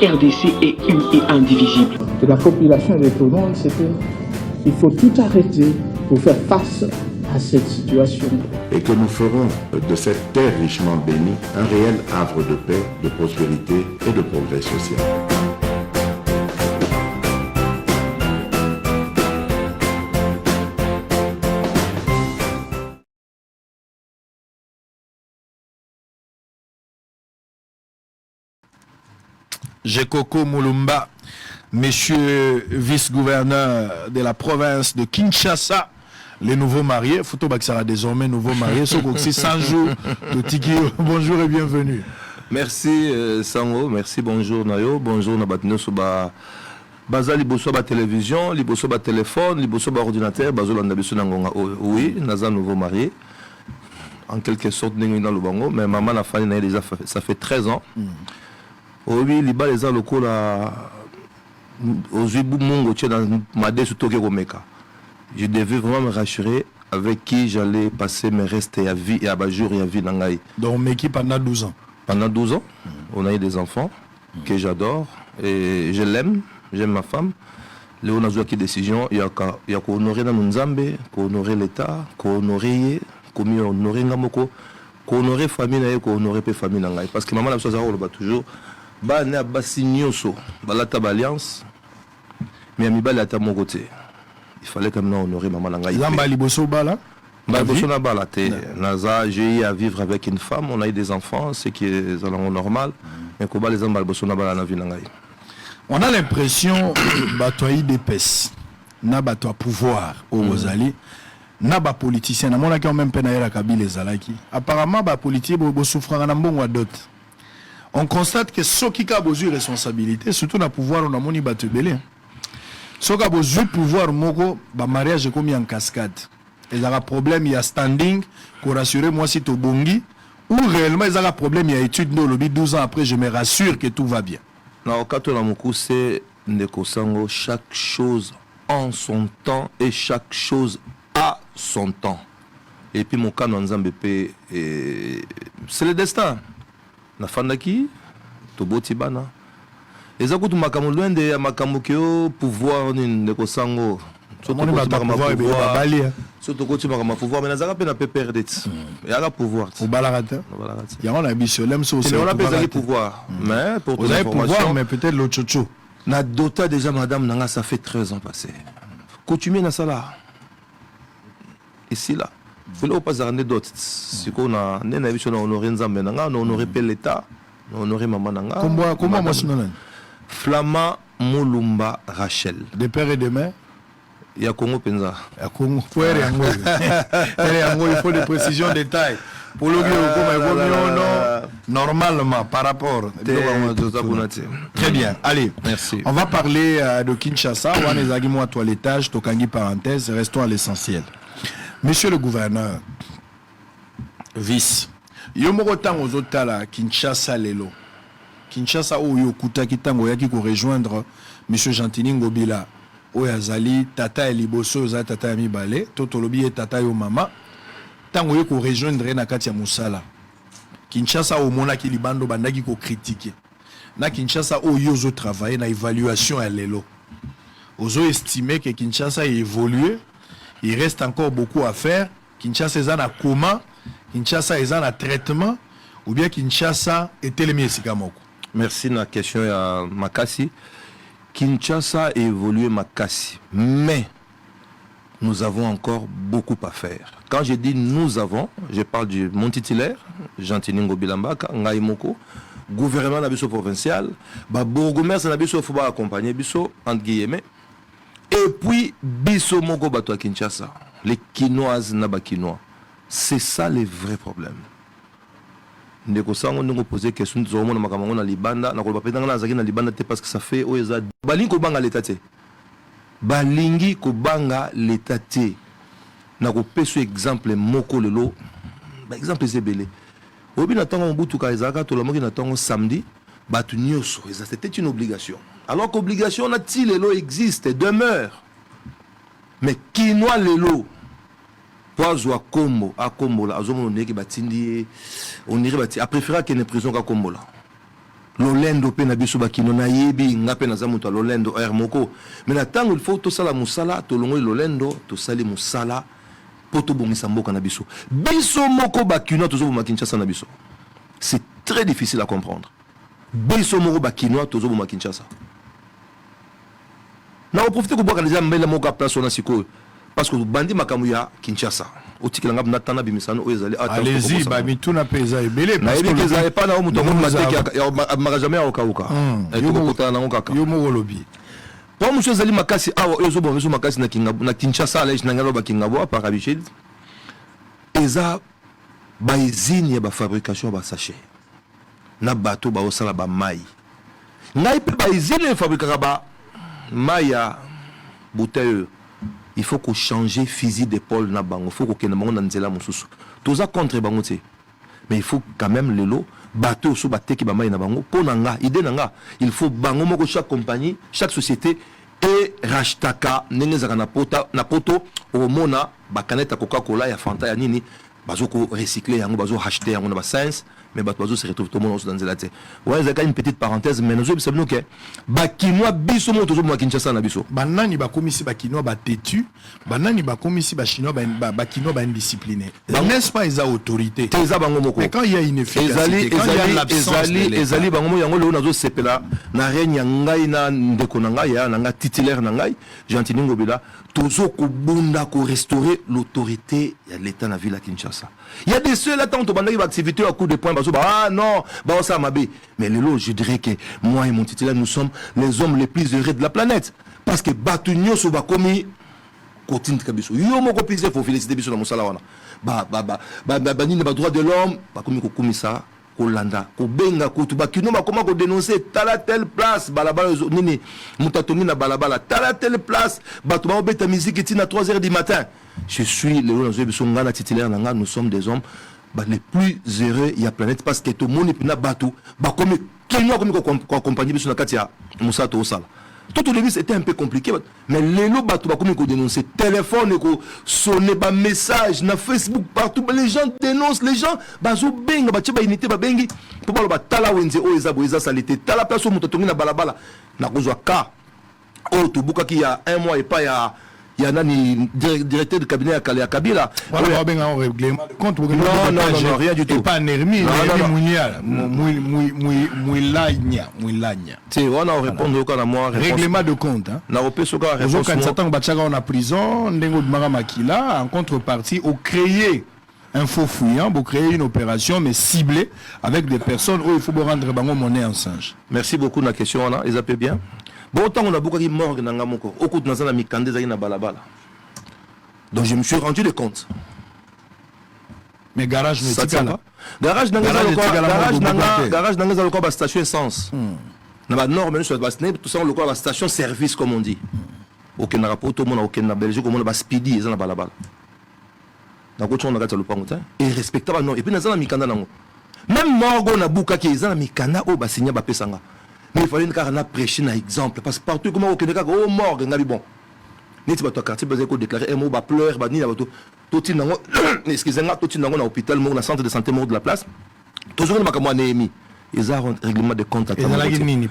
RDC est une et indivisible. De la population de tout le monde, c'est qu'il faut tout arrêter pour faire face à cette situation. Et que nous ferons de cette terre richement bénie un réel havre de paix, de prospérité et de progrès social. Jekoko Mulumba, monsieur vice-gouverneur de la province de Kinshasa, les nouveaux mariés, Fouto Baksara désormais nouveau marié, Sokoksi 100 jours de Tikio. Bonjour et bienvenue. Merci Sango, merci, bonjour Nayo, bonjour Nabatino Soba. Baza liboso ba télévision, liboso ba téléphone, liboso ba ordinateur, bazo landa biso nangonga oui, naza nouveau marié. En quelque sorte ningo na lubango, mais maman la famille na déjà ça fait 13 ans. Oui, liba les locaux là aux mongo tient dans ma desutoke komeka. Je devais vraiment me rassurer avec qui j'allais passer mes restes à vie et à jour et à vie nangai. Donc Meki pendant 12 ans. Pendant 12 ans, on a eu des enfants que j'adore et je l'aime, j'aime ma femme. Léon a joué qui décision, il y a qu'à honorer dans Nzambe, qu'à honorer l'État, qu'à honorer comme honorer Ngamoko, qu'à honorer famille, qu'à honorer pe famille nangai. Parce que maman a besoin de toujours. Ba ne basignoso balata alliance mais amibali ata mon côté il fallait quand même honorer maman nangai Zamba liboso bala liboso na balate naza j'ai eu à vivre avec une femme, on a eu des enfants, ce qui est normal, mais ko ba les zamba liboso na bala na vie nangai. On a l'impression batoyi d'épaisse na bato pouvoir au Rosali na ba politicien na mona ki même pena era Kabila ezalaki apparemment ba politique bo souffrant na mbongo wa dot. On constate que ceux qui ont besoin de responsabilité, surtout dans le pouvoir, on a moni battu belé. Ceux qui ont besoin de pouvoir, moko, ba mariage est comme en cascade. Ils ont un problème, il y a standing, pour rassurer moi si tu bongi, ou réellement ils ont un problème, il y a étude de lobby 12 ans après, je me rassure que tout va bien. Non, quand on a mon coup, c'est chaque chose en son temps et chaque chose à son temps. Et puis mon cas dans Nzambé, c'est le destin. Na fandaki toboti bana eza kutu makambo loin de makambo ke pouvoir ni ndeko sango surtout koti makambo pouvoir mais nazaka pe na pe perdre yaka pouvoir au balarata ya on a bisolem so on a pas pouvoir mais pour vous avez pouvoir mais peut-être le chocho na dota déjà madame nanga ça fait 13 ans passé coutumier na sala ici là il faut pas arrêter d'autres. Si on a honoré Nzambe nanga, on honoré l'État, on honoré maman nanga. Comment moi je nomme? Flama Mulumba Rachel. De père et de mère. Il y a Congo Penza. Il y a Congo. Il faut des précisions, des détails. Pour le normalement par rapport. Très bien. Allez, merci. On va parler de Kinshasa. On est à toilettage, tokangi parenthèse. Restons à l'essentiel. Monsieur le gouverneur, vice, yomoko tango zotala Kinshasa lelo. Kinshasa o yokuta kitango yaki ko rejoindre monsieur Gentini Ngobila. Oyazali tata eliboso za tata mibale, totolobi tata yo mama. Tango yeko rejoindre na kati ya musala. Kinshasa o mona ki libando bandaki ko critiquer. Na Kinshasa o yozo travailler na évaluation à lelo. Ozo estimer que Kinshasa a évolué. Il reste encore beaucoup à faire. Kinshasa est en coma, Kinshasa est en traitement, ou bien Kinshasa est éliminé. Merci de la question à Makassi. Kinshasa a évolué Makassi, mais nous avons encore beaucoup à faire. Quand je dis nous avons, je parle du mon titulaire, Gentiningo Bilambaka, Ngaïmoko, gouvernement nabiso provincial, bourgmestre nabiso faut pas accompagner biso entre guillemets. Et puis, biso moko bato à Kinshasa, les Kinoises naba Kinois, c'est ça les vrais problèmes. Ndeko sango ndongo poser question de zomo na makamango na libanda na ko bapenda na zaki na libanda te parce que ça fait oeza balingi ko banga l'état te. Balingi ko banga l'état te. Na ko peso exemple moko lelo. Ba exemple zebele. Obi na tango mbutu ka ezaka to la moki na tango samedi, batu nyoso, c'était une obligation. Alors qu'obligation n'a-t-il lelo existe, demeure. Mais qui noie lelo poizo a kombo a kombo la azomo neki batindi on irait bati a préférer qu'il ne prison ka kombo la. lolendo pe na biso bakino na yebi nga pe na zamuto lolendo air moko mais na tango il faut to sala musala to longo lolendo to sali musala poto bongisa mboka na biso moko bakino to zo boma Kinshasa na biso. C'est très difficile à comprendre. Biso moko bakino to zo boma Kinshasa. Na profiter ko boka déjà mbele moko place na siko parce que bandi makamu ya Kinshasa. Otikilanga na tana bimisano oyezali allez-y ba mituna peza ebele parce que les avez pas na muto mo mateki ya jamais okauka et to kota na ngaka yo mo lobby pour monsieur zali makasi awa ezo bon monsieur makasi na Kinshasa la na ngalo ba kingabo par habitude eza ba usine ba fabrication ba sachet na bateau ba osala ba mai ngai pe ba usine fabrication ba mai ya bouteille. Il faut qu'on change fusil d'épaule na bango, il faut qu'on ait un nzela mususu. Tout ça contre bango té. Mais il faut quand même le lot bateau sous bateau qui ba mai na bango pour nanga, idée nanga. Il faut bango moko chaque compagnie, chaque société et rachetaka nenge zaka na poto au mona ba canette Coca-Cola ya Fanta ya nini bazo ko recycler yango bazo acheter yango na ba science mais bazo se retrouve tout le monde dans nzela té. Ouais, ça une petite parenthèse mais nous savons que ba kinwa biso mo tozo mo Kinshasa na biso. Banani ba komisi ba kinwa ba têtu, banani ba komisi ba chinois ba kinwa ba indiscipliné. N'est-ce pas les autorités? Teza bango moko. Mais quand il y a une efficacité, quand il y a l'absence de l'État. Ezali bango mo yango le nazo sepela na renya ngai na ndeko na ngai ya na nga titulaire na ngai Jean-Tini Ngobila tozo ko bunda ko restaurer l'autorité ya l'État na ville à Kinshasa. Il y a des seuls attentes bandaki ba activité à coup de poing bazo ah non ba ça mabe mais le lot je dirais que moi et mon titulaire nous sommes les hommes les plus heureux de la planète parce que batunyo so ba komi continue kabiso yo moko pise faut féliciter biso na musala wana ba ni ba droit de l'homme ba komi ko komisa ko landa ko benga ko tu ba kino ba koma ko dénoncer tala telle place balabala nini mutatongi na balabala tala telle place ba to ba obeta musique tina 3h du matin. Je suis le lot na biso ngana titulaire na nga nous sommes des hommes les plus heureux il y a planète parce que tout le monde est bateau comme quelqu'un comme accompagner sur la katia Moussa to sala tout au début c'était un peu compliqué mais les lots bateau comme ils dénoncer téléphone et sonner ba message na Facebook partout les gens dénoncent les gens bazo benga ba tcheba unité ba bengi pour ba tala wenze o eza salité tala place moto tongi na balabala na kozwa ka o to buka ki ya un mois et pas il y a un directeur de cabinet à Kabila. Voilà, on a un règlement de compte. Non, rien du tout. Pas Nermi, c'est on a répondu au cas à moi. Règlement de compte. Na opé soka réponse. Quand Satan Batchaga en prison, Ndengo de Maramakila, en contrepartie, au créer un faux fouillant pour créer une opération mais ciblée avec des personnes où il faut rendre bango monnaie en singe. Merci beaucoup de la question, on a, ils appellent bien. Bon, tant on a beaucoup de morts dans la moko, au coup de nazana mikande zaina balabala. Donc je me suis rendu compte. Mais garage ne ça pas. Garage nanga zaloko ba station essence. Na ba nord menu sur ba sneb tout ça on le quoi ba station service comme on dit. Aucun rapport tout monde aucun na Belgique comme on ba speedy za na balabala. Na ko tsona ka lupango ta et respectable non et puis nazana mikanda nango. Même morgo na buka ki za na mikanda o ba signa ba pesanga. Mais il fallait qu'on a prêché un exemple parce que partout comment au Québec oh mort ngabi bon neti bato quartier basé ko déclarer un mot ba pleur ba ni na bato toti nango excusez-moi toti nango na hôpital mo na centre de santé mo de la place toujours na makamwa Néhémie ils ont règlement de compte à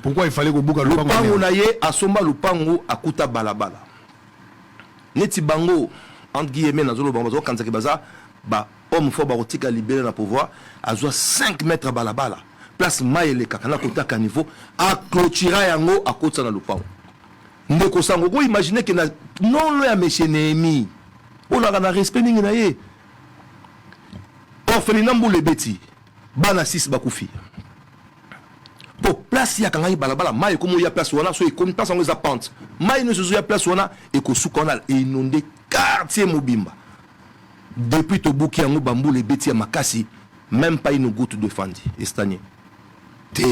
pourquoi il fallait que buka lupango na ye asomba lupango akuta balabala neti bango entre guillemets na zolo bango kanza ke baza ba homme fort ba rotika libéré na pouvoir à 5 mètres balabala place maele kakana kotaka niveau a clôturer yango a kotsa na lupango ndeko sango ko imaginer que na non lo ya monsieur Néhémie on a na respect ningi na ye orphelinat mbule beti bana 6 bakufi po place ya kanga balabala mai komo ya place wana so e comme place ngo za pente mai no so ya place wana e ko sukonal e inondé quartier mobimba depuis to buki yango bambule beti ya makasi même pas une goutte de fandi estagné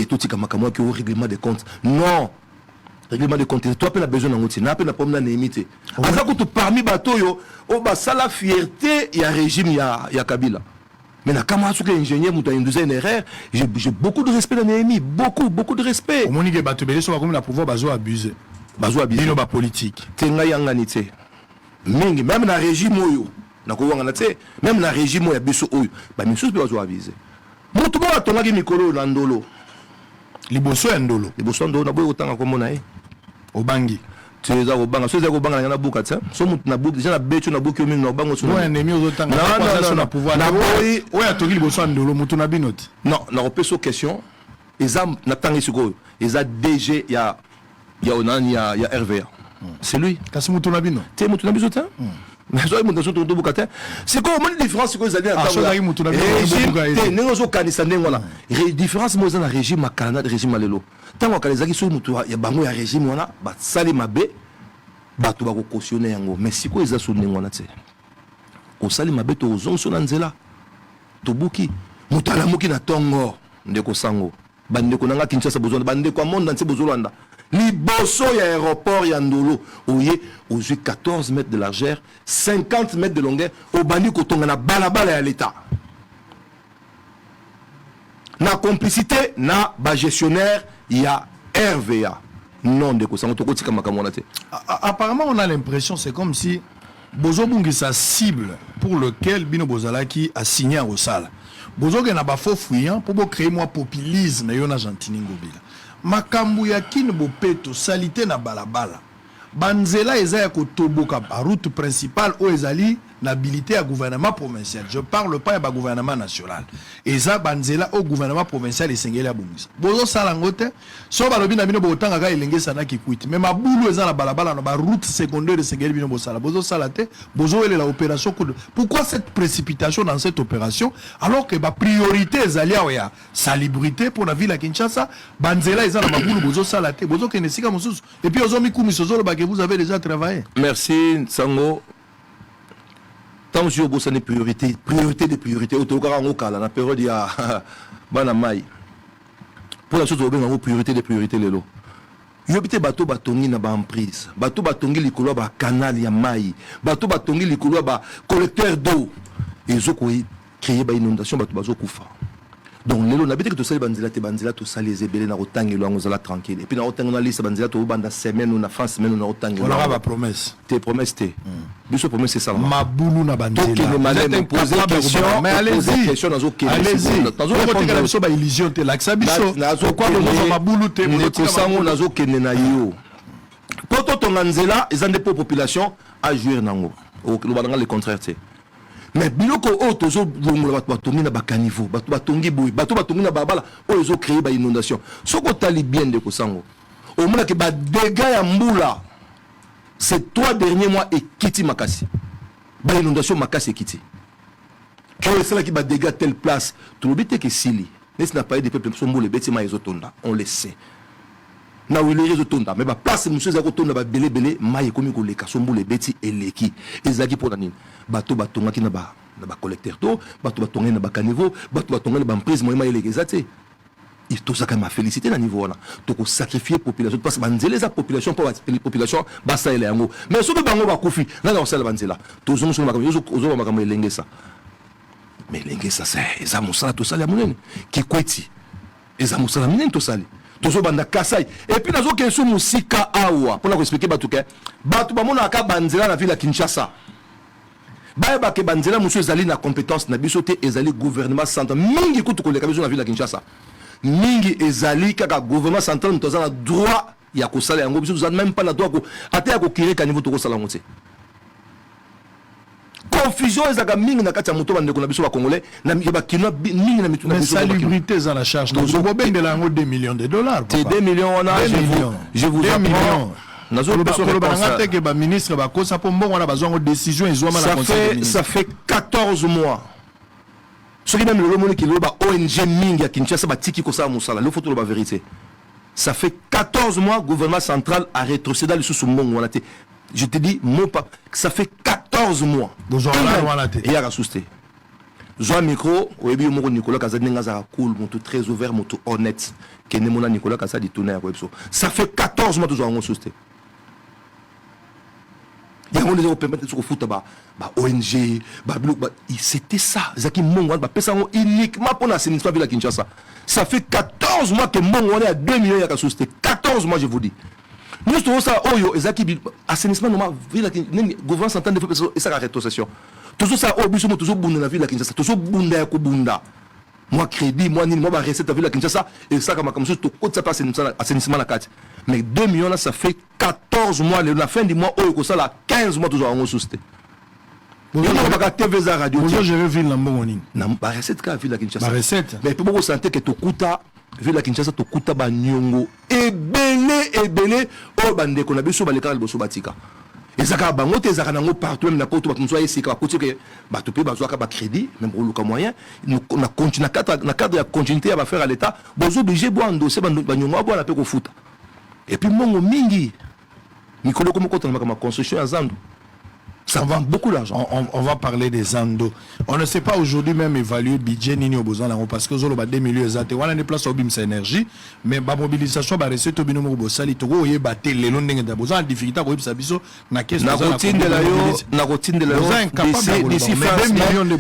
tout ce qui est au règlement de compte. Non. Règlement de compte. Toi, tu as besoin d'un outil. Tu as besoin d'un limité. Parmi Batoyo, ça la fierté, il y a un régime, il y a Kabila. Mais quand tu es ingénieur, tu as une erreur, j'ai beaucoup de respect dans Néhémie. Beaucoup de respect. Au moment où Batobélé soit comme la pouvoir, bazo abusé. Bazo abusé. Il y a politique. Tenga yanganité. Même dans le régime, même dans le régime, il y a besoin de bazo abusé. Moutouba, tu as mis Mikolo Landolo. liboso ya ndolo liboso ndolo na boye otanga ko mona obangi tu es au banga so za ko banga na buka tsa so mutu na buka déjà na betu na buka mi na bango so no ennemi ozotanga na pouvoir na boye oya toki liboso ya ndolo mutu na binoti non na repeso question ezam na tangi siko eza DG ya onani ya RVA c'est lui kasi mutu na bino te mutu na biso ta mais so mutu so to buka ta c'est quoi mon différence ko ezali na tango mutu na bino te nengo zo kanisa ndengo na différence mo na régime makana de régime alelo tango kanisa so mutu ya bango ya régime wana ba sali mabe bato ba ko cautionner yango mais siko eza so ndengo na te ko sali mabe to zonso na nzela to buki mutala muki na tongo ndeko sango bandeko nanga Kinshasa bozona bandeko monde entier bozolanda liboso ya aéroport ya Ndolo oye aux 14 mètres de largeur 50 mètres de longueur au bandi kotonga na balabala ya l'état na complicité na ba gestionnaire ya RVA non ndeko sango to kotika makamona te. Apparemment on a l'impression c'est comme si Bozo Bungi sa cible pour lequel Bino Bozalaki a signé à Rosala Bozo na ba faux fuyant pour créer moi populisme na yona Gentini Ngobila makambu ya kin bopeto salité na balabala banzela eza ya kotoboka ba route principale o ezali n'habilité à gouvernement provincial. Je parle pas à gouvernement national. Et ça, banzela au gouvernement provincial et sengeli à Bungisa. Bozo salangote, so balobi na bino botanga ga elenge sana ki kuite. Mais ma boulou eza na balabala na ba route secondaire de sengeli bino bosala. Bozo salate, bozo ele la opération. Pourquoi cette précipitation dans cette opération alors que ba priorité ezali ya salubrité pour la ville à Kinshasa, banzela eza na ba boulou bozo salate, bozo kenesika mosusu. Et puis ozo mi kumisozolo ba que vous avez déjà travaillé. Merci Sango. Tant que je bosse des priorités, des priorités, au la période il y a Banamai. Pour la chose au bien, priorité des priorités, les lots. Yobite bateau batongi na ba emprise, bateau batongi likolo ba canal ya mai, bateau batongi likolo ba collecteur d'eau. Et zo ko créer ba inondation bateau bazo kufa. Donc lelo na bité que to sali banzela to sali ezebele na rotangi lo ngozala tranquille. Et puis na rotangi na liste banzela to banda semaine ou na fin semaine na rotangi. On aura ba promesse. Tes promesses te. Biso promesse c'est ça. Ma boulou na banzela. Donc il m'a posé question, mais allez-y. Allez-y. Tazo répondre biso ba illusion te la biso. Pourquoi le ma boulou te mo ko sango nazo kene na yo. Poto tonganzela ezande po population à jouir nango. Au le contraire te. Mais biloko o tozo longola bato batongi na bakanivo bato batongi boy bato batongi na babala o ezo créer ba inondation soko tali bien de kosango au mona ke ba dégâts ya mbula ces 3 derniers mois et kiti makasi ba inondation makasi kiti quand c'est là qui ba dégâts telle place tout l'obité que sili n'est n'a pas eu de peuple sombo le betima ezotonda on le sait na wile ezotonda mais ba place monsieur za kotonda ba belé mai komi ko leka sombo le beti eleki ezaki pour nani bato batongaki na ba collecteur d'eau bato batongi na ba caniveau bato batongi na ba emprise moyema elekeza te il tout ça quand ma félicité na niveau là to ko sacrifier population parce que banzela za population pour la population basa ele yango mais so bango ba kufi na na sala banzela to zo musolo makambo zo makambo elengesa mais elengesa c'est eza musala to sala munene ki kweti eza musala munene to sali tozo banda kasai et puis nazo kesu musika awa pour na expliquer bato ke bato bamona ka banzela na ville ya Kinshasa ba ke banzela monsieur ezali na compétence na biso te ezali gouvernement central mingi kutu koleka biso na ville ya Kinshasa mingi ezali kaka gouvernement central toza na droit ya kosala yango biso même pas na droit ko ata ko kireka niveau to kosala ngote confusion ezaka mingi na kati ya moto bandeko na biso ba congolais na ba kino mingi na mitu na biso salubrité za la charge donc bo bengela ngo 2 millions de dollars c'est 2 millions on a je vous apprends nazo beso répondre que ba ministre ba kosa po mbongo na bazongo décision ezoma na conseil ça fait 14 mois ce qui même le monde qui ba ONG mingi ya Kinshasa ba tiki ko sa musala le photo ba vérité ça fait 14 mois gouvernement central a rétrocédé le sous mbongo wana te je te dis mon pas ça fait 14 mois et ya rasusté Joa micro oyebi moko Nicolas Kazadi ngaza cool moto très ouvert moto honnête kene mona Nicolas Kazadi tourner avec ça fait 14 mois toujours en susté ya on les a permettre de foot ba ONG ba c'était ça zaki mongo ba pesa ngo uniquement pour l'assainissement de la Kinshasa ça fait 14 mois que mongo on est à 2 millions ya susté 14 mois je vous dis nous tout ça oyo ezaki assainissement normal ville gouvernement central de et ça la rétrocession tout ça au biso toujours bunda na ville la Kinshasa toujours bunda ya ko bunda moi crédit, moi ni moi ba recette avec la Kinshasa et ça comme ça tout côté ça passe assainissement la carte. Mais 2 millions là ça fait 14 mois la fin du mois oh ça là 15 mois toujours en sous. Bonjour, je vais vivre dans Mbongoni. Non, ba recette ka ville la Kinshasa. Ba recette. Mais pour vous sentir que to kuta ville la Kinshasa to kuta ba nyongo ebele o bande ko na biso ba lekala boso batika. Ezaka bango te ezaka nango partout même na poto ba kunso esika ko tike ba to pe ba zoaka ba crédit même pour le moyen na continue na cadre ya continuité à faire à l'état bozo obligé bo endosser ba nyongo bo na pe ko futa. Et puis mongo mingi mikolo comme ko ma construction ya Zando. Ça vend beaucoup d'argent. On va parler des Ando. On ne sait pas aujourd'hui même évaluer le budget ni au besoin parce que zolo ba 2 millions exact. On a des places au BIM énergie mais ba mobilisation ba recette au binomo bo sali to go yeba te le long ndenge da besoin en difficulté ko yebisa biso na caisse na routine de la yo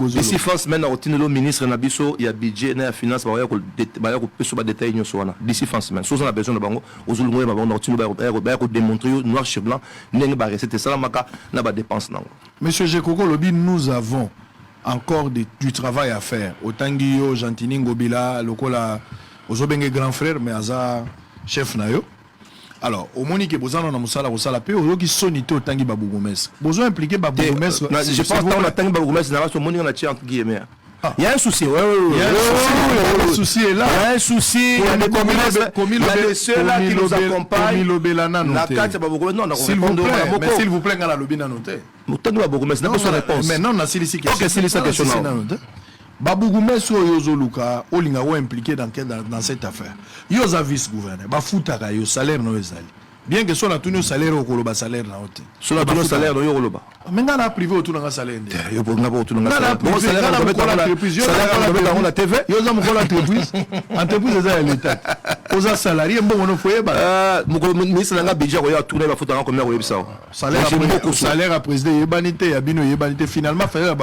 d'ici fin semaine na routine le ministre na biso ya budget na finance ba ya ko peso ba détail nyoso wana d'ici fin semaine so on a besoin de bango ozulungo ba na routine ba ko démontrer noir sur blanc ndenge ba recette salamaka na ba dépense. Monsieur Jekoko Lobi, nous avons encore du travail à faire. Otangio, Jantini, Ngobila, Lokola, Ozobenge grand frère, mais Aza chef Nayo. Alors, au Monique, Bozan, on a Moussala, Moussala, P, Ozoki Sonito, Tangi Babougoumès. Besoin impliqué Babougoumès. Je pense que Tangi Babougoumès, n'a pas son Monique, on a tiré entre guillemets. Il y a un souci, le souci est là. Il y a un souci, il y a des ceux-là qui nous accompagnent. S'il vous plaît, mais s'il vous plaît, la lobby n'a noté. Mais non, on a ici question. Babougoumès ou Yozoluka, Olinga ou impliqué dans cette affaire. Yoza vice-gouverneur, Bafoutaka, yo salaire no ezali. Bien que soit la tournée salaire au Koloba salaire na haute. Sur la tournée salaire au Koloba. Mais on a privé autour de salaire. Yo pour ngabo autour de salaire. Bon salaire on la entreprise. Yo on la TV. Yo za moko l'entreprise. Entreprise eza l'état. Oza salarié bon on foyer ba. Moko ministre nga budget ko ya tourner ba futa combien ko yebisa. Salaire à président yebanité ya bino yebanité finalement faire à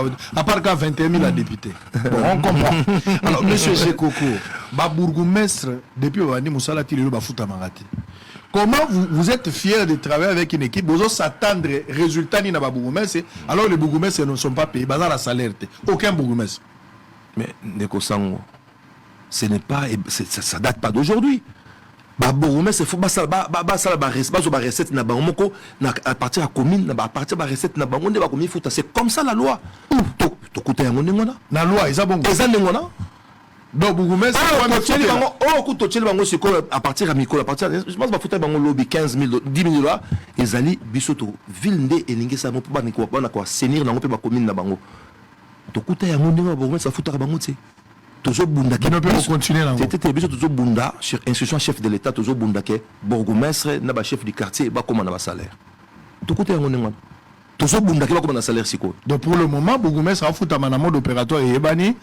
part qu'à 21 000 à député. Bon on comprend. Alors monsieur Jekoko, ba bourgmestre depuis Wandi Moussala Tilelo ba futa mangati. Comment vous êtes fiers de travailler avec une équipe? Vous s'attendre résultat ni na Bourgmestre alors les bourgmestres ne sont pas payés. Bazar la salaire. Aucun bourgmestre. Mais Neko Sango, ce n'est pas, ça date pas d'aujourd'hui. Bah bourgmestre faut ça recette na bangomoko na à partir à commune na à partir de recette na bangonde ba commune faut c'est comme ça la loi. To kuta yango ngona. Na loi ils a bon. Ils ont ngona. Donc bourgmestre à partir à Miko à partir je pense ba futa bango lobby 15 000 10 000 dollars ezali bisoto ville nde elingi sa mo pa na ko senir na ngo pe ba commune na bango to kuta yango ndenge bourgmestre futa bango tse tozo bunda qui ne peut continuer là c'était biso tozo bunda sur instruction chef de l'état tozo bunda ke bourgmestre na ba chef du quartier ba comment na ba salaire to kuta yango ndenge tozo bunda ke ba comment na salaire siko. Donc pour le moment bourgmestre a futa na mode opératoire et ebani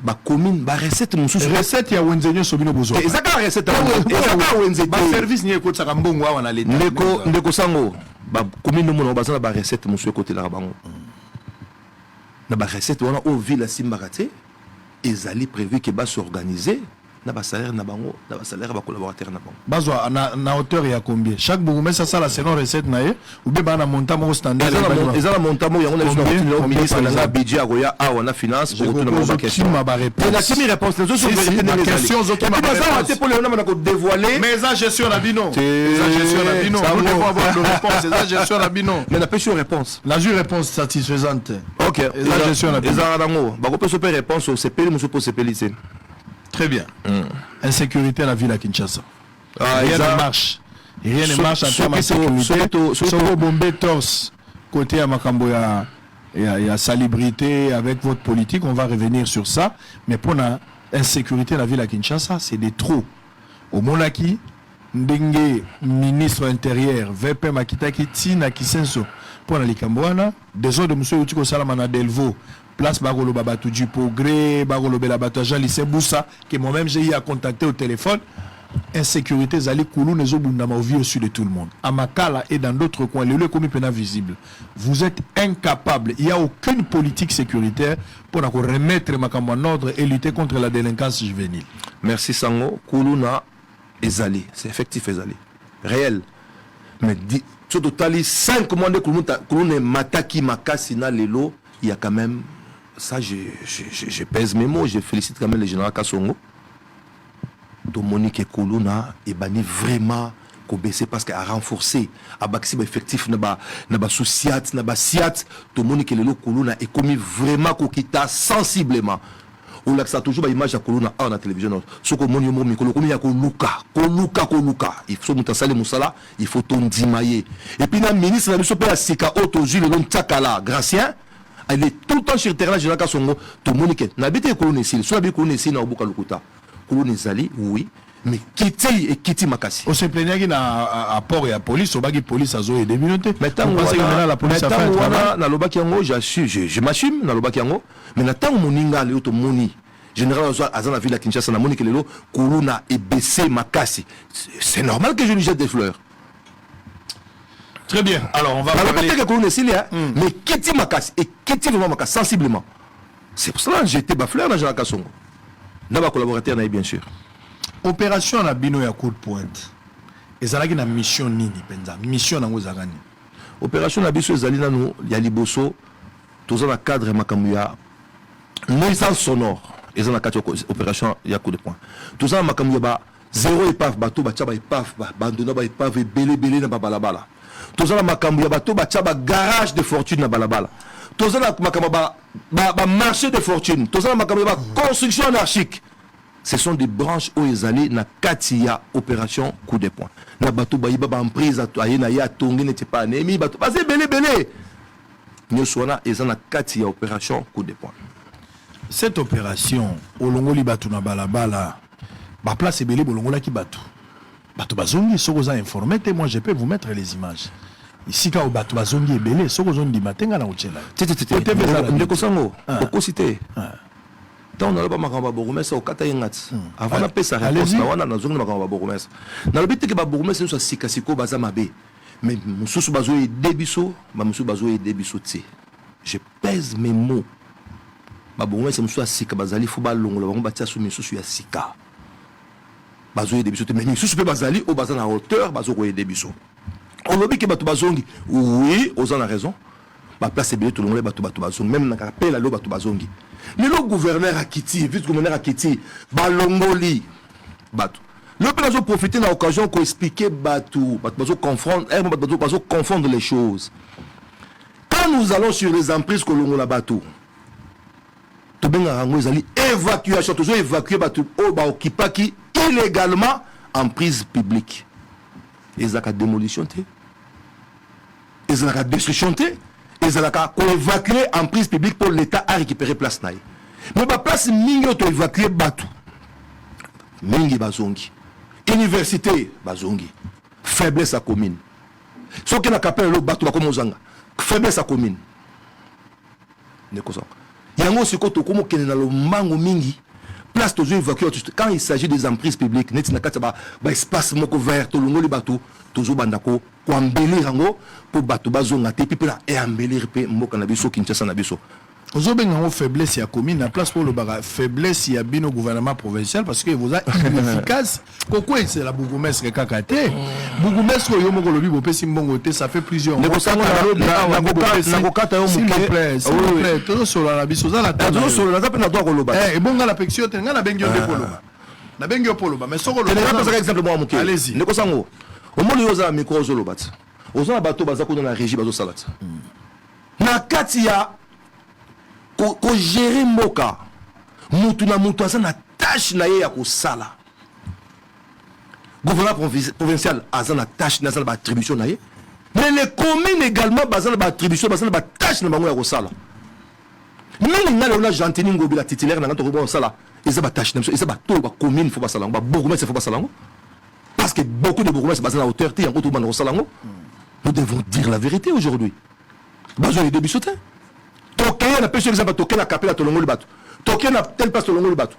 ba commune ba recette mususu recette ya wenzenyo sobino bozo ezaka recette ezaka wenze ba service ni ko tsaka mbongo wa na l'état ndeko sango ba commune mo na bazana ba recette mususu côté la bango na ba recette wana au ville Simbarate ezali prévu que ba s'organiser na ba salaire na bango na ba salaire ba collaborateur na bango bazwa na hauteur ya combien chaque bourgmestre ça la selon recette na ye ou bien ba na montant mo standard ezala montant mo yango na le ministre na budget akoya a wana finance pour tout le question ma réponse la kimi réponse les autres question zoki ma réponse pour le nom na ko dévoiler mais ça gestion na bino ça gestion na bino nous devons avoir de réponse ça gestion na bino mais na pêche réponse la réponse satisfaisante OK la gestion na bino ezala dango ba ko pêche réponse au CPL muso pour CPL. Très bien. Insécurité à la ville à Kinshasa. Rien ne marche. Rien ne marche en termes de sécurité. Sur bombé torse, côté à Makambo, il y a salubrité avec votre politique. On va revenir sur ça. Mais pour l'insécurité à la ville à Kinshasa, c'est des trous. Au Monaki, Ndenge, ministre intérieur, VP Makitaki, Tina Kisenso, pour la Likambouana, des autres de M. Utiko Salamana Delvaux. Place Bagolo Babatou du Progrès, Bagolo Belabatou Jean Lycée Boussa, que moi-même j'ai eu à contacter au téléphone. Insécurité, Zali Koulou, les Obundama, vie au sud de tout le monde. À Makala et dans d'autres coins, les lieux commis pena visible. Vous êtes incapables. Il n'y a aucune politique sécuritaire pour remettre Makambo en ordre et lutter contre la délinquance juvénile. Merci Sango. Koulouna Ezali. C'est effectif Ezali. Réel. Mais surtout, 5 mois de Koulouna Mataki Makasina Lelo. il y a quand même, ça je pèse mes mots, je félicite quand même le général Kassongo. Monique Koluna est banni vraiment qu'on baisse parce qu'elle a renforcé a baxi effectif n'a pas souciat n'a pas siat Monique Lelo Koluna est commis vraiment qu'on quitte sensiblement. On a toujours l'image à Koluna à la télévision. Ce que mon micro comme il y a Koluka. Il faut monter ça les moussala, il faut tondimailler. Et puis la ministre la mission à Sika Otoji le nom Takala Gracien, elle est tout le temps sur le terrain général Kassongo. Monique n'habite Kolona ici, soit bien Kolona ici na Obuka Lukuta. Kolona Zali, oui, mais Kiti et Kiti Makasi. On se plaignait qu'il y a un port et à police, au bas de police à Zoé des minutes. Maintenant, la police a fait un travail. Na loba kiango, je m'assume na loba kiango, mais n'attends moninga le auto moni. Général Azan la ville à Kinshasa na moni kelelo, Kolona est baissé Makasi. C'est normal que je lui jette des fleurs. Très bien. Alors on va parler que Kolona ici mais Kiti Makasi et Kiti vraiment Makasi sensiblement. C'est pour cela que j'ai été bafleur dans Jean Kassongo. N'a pas collaborateur bien sûr. Opération na bino ya coup de pointe. Ezalaki na mission nini penza? Mission na ngozagani. Opération na biso ezali nanu ya liboso toza na cadre makamuya nuisance sonore. Ezana kati opération ya coup de pointe. Toza na makamuya ba zéro épave bato bacha ba épave ba bandona ba épave belé na balabala. Toza na makamuya bato bacha ba garage de fortune na balabala. Toza na makamaba ba marché de fortune. Toza na makamaba construction anarchique. Ce sont des branches où ils allaient na katia opération coup de poing. Na bato baïba ba emprise à na ya tongi n'était pas ennemi bato basé belé. Nous sommes ils na katia opération coup de poing. Cette opération au longo li bato na balabala ba place belé bolongola ki bato. Bato bazongi sokoza informé moi je peux vous mettre les images. Ici quand bato bazongi belé sokozo ndimatenga na uchela. Ndeko sango okosité. Tant on a pas makamba boromesa okata yengati avant na pesa réponse na wana na zongi makamba boromesa na lobite ke ba boromesa so sika siko baza mabe mais mususu bazo e debiso ba mususu bazo e debiso ti je pèse mes mots ba boromesa mususu sika bazali fo ba longola bango batia so mususu ya sika bazo e debiso ti mais mususu pe bazali o baza na hauteur bazo ko e debiso on lobi ke bato bazongi oui aux en a raison ba place belé tout le monde bato bazongi même na kapela lo bato bazongi. Le gouverneur a quitté, vice-gouverneur a quitté, Balongoli, Batou. Le président a profité de l'occasion pour expliquer Batou, Batou confondre les choses. Quand nous allons sur les emprises que l'on a Batou, tout bien nous allons évacuer, toujours évacuer Batou, Kipaki illégalement en prise publique. Ils ont la démolition, ils ont la destruction. Ils ont évacué en prise publique pour l'État à récupérer place. Mais la place mingi auto évacué Batou. Mingi bazongi. Université bazongi. Faiblesse à commune. Ce qui n'a qu'à faire le Batou comme Ozanga. Faiblesse à commune. Yango sikoto comme kene na lo mango mingi. Place toujours évacué quand il s'agit des emprises publiques. Net na kata ba espace moko vert to longo li Batou. Toujours bandako pour embellir rango pour bato bazonga te puis et embellir pe mboka na biso Kinshasa na biso. Ozobenga faiblesse ya commune na place pour le baga faiblesse ya bino gouvernement provincial parce que vous êtes inefficace. Pourquoi c'est la bourgmestre kakate? Bourgmestre yo moko lobi bopesi mbongo te ça fait plusieurs mois. S'il vous plaît, tout sur la biso za la table. Tout sur la table na droit koloba. Eh bonga la pection te ngana bengyo de koloba. Na bengyo poloba mais soko le par exemple moi moké. Allez-y. Ndeko sango. Au moins les autres micro zolobat. Aux autres bateaux bazako dans la régie bateau salat. Na katia ko gérer moka. Mutu na mutu asa na tâche na ye ya ko sala. Gouverneur provincial asa na tâche na sala ba attribution na ye. Mais les communes également bazana ba attribution bazana ba tâche na bango ya ko sala. Même ngale on a Gentini Ngobila titulaire na ngato ko bon sala. Ils ba tâche na ils ba to ba commune faut ba sala ba bourgmestre faut ba sala. Parce que beaucoup de bourgmestres basés à la hauteur, nous devons dire la vérité aujourd'hui. Besoin de débussoter. Toké na pêche exemple toké na capella tolongo le bateau. Toké na tel place tolongo le bateau.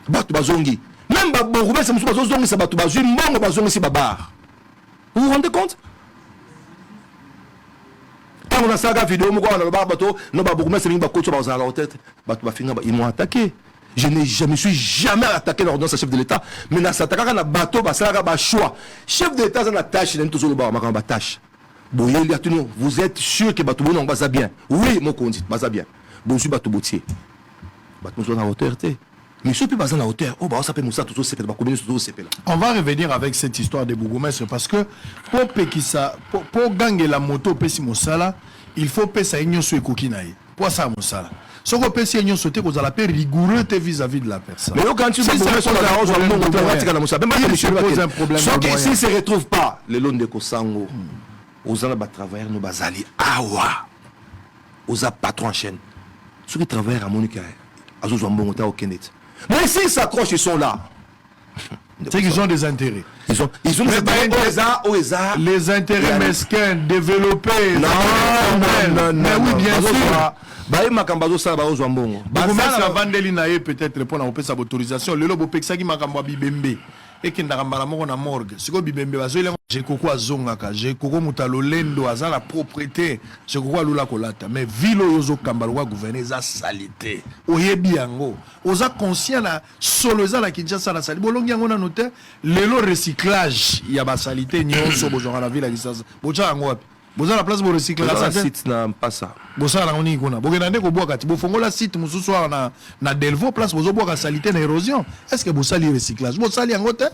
Bateau bazongi. Même bourgmestres musu bazongi sa bateau bazui mbongo bazongi si babar. Vous vous rendez compte? Quand on a saga vidéo moko na le bateau, no ba bourgmestres mingi ba coach ba à la hauteur, bateau ba finga ils m'ont attaqué. Je me suis jamais attaqué l'ordonnance à chef de l'État. Mais dans cette attaque, on a bateau, choix. Chef de l'État, c'est une tâche, il y a toujours le tâche. Vous êtes sûr que bateau non va bien? Oui, mon conduit, va bien. bozwi bato botie bato mosusu na hauteur te mais ceux qui basent na hauteur oh bah ça peut moussa tout sepela ba commune tout sepela. On va revenir avec cette histoire de bourgmestre parce que pour pekisa pour gagner la moto pesi mosala il faut pesa enyo so ekoki na ye pour ça mosala soko pesi enyo so te ko zala pe rigoureux te vis-à-vis de la personne. Mais quand tu si vas sur la route on pose un problème de si se retrouve pas le long de Kosango aux ala ba travailleurs no bazali awa aux patron en chaîne ceux qui travaillent à Monica azo mbongo ta au Kenneth. Mais s'ils s'accrochent, ils sont là. C'est qu'ils ont des intérêts. Ils ont des intérêts. Les intérêts mesquins, développés. Non. Mais oui, bien sûr. Peut-être répondre à cette autorisation. Le lobo pexaki makambo bibembe. Et qui n'a pas la mort en morgue. Si vous bibembe, j'ai coco à zongaka, j'ai coco mutalo lendo, à la propriété, j'ai coco à lula kolata. Mais vilo yozo kambalwa gouverner za salité. Oyebi yango. Oza conscient na solo za la Kinshasa la salité. Bolongi yango na noter, lelo recyclage, ya ba salité nyonso bozonga la ville à Kinshasa. Bocha yango wapi? Boza la place pour recycler la site na pas ça. Boza la ngoni kuna. Bogenande ko boka ti bofongola site mususu na Delvaux place bozo boka salité na érosion. Est-ce que bosali recyclage? Bosali yango te?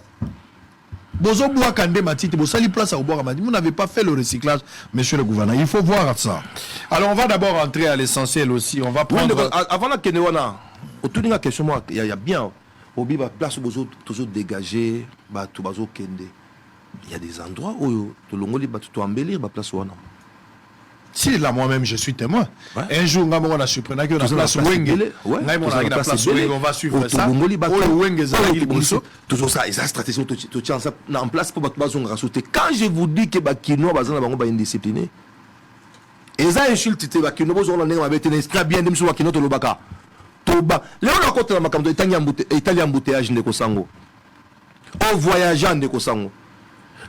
Bozo boka ndé matite bosali place à boka matite. Vous n'avez pas fait le recyclage, monsieur le gouverneur. Il faut voir ça. Alors on va d'abord entrer à l'essentiel aussi. On va prendre avant la kenewana. Autour d'une question moi il y a bien au biba place bozo toujours dégagé ba tout bazo kende. Il y a des endroits où tout le monde va embellir la place. Si là moi-même je suis témoin. Ouais. Un jour on a surpris que la place Wenge. On va suivre ça. Toujours ça, et ça stratégie tout ça en place pour rajouter. Quand je vous dis que Bakino bazana bango ba indiscipliné. Et ça insulte te Bakino bozo na ndenga mabete na bien dem so Bakino to lobaka. Toba. Léo na côté na makamdo Italien embouteillage ndeko sango. Au voyageant ndeko sango.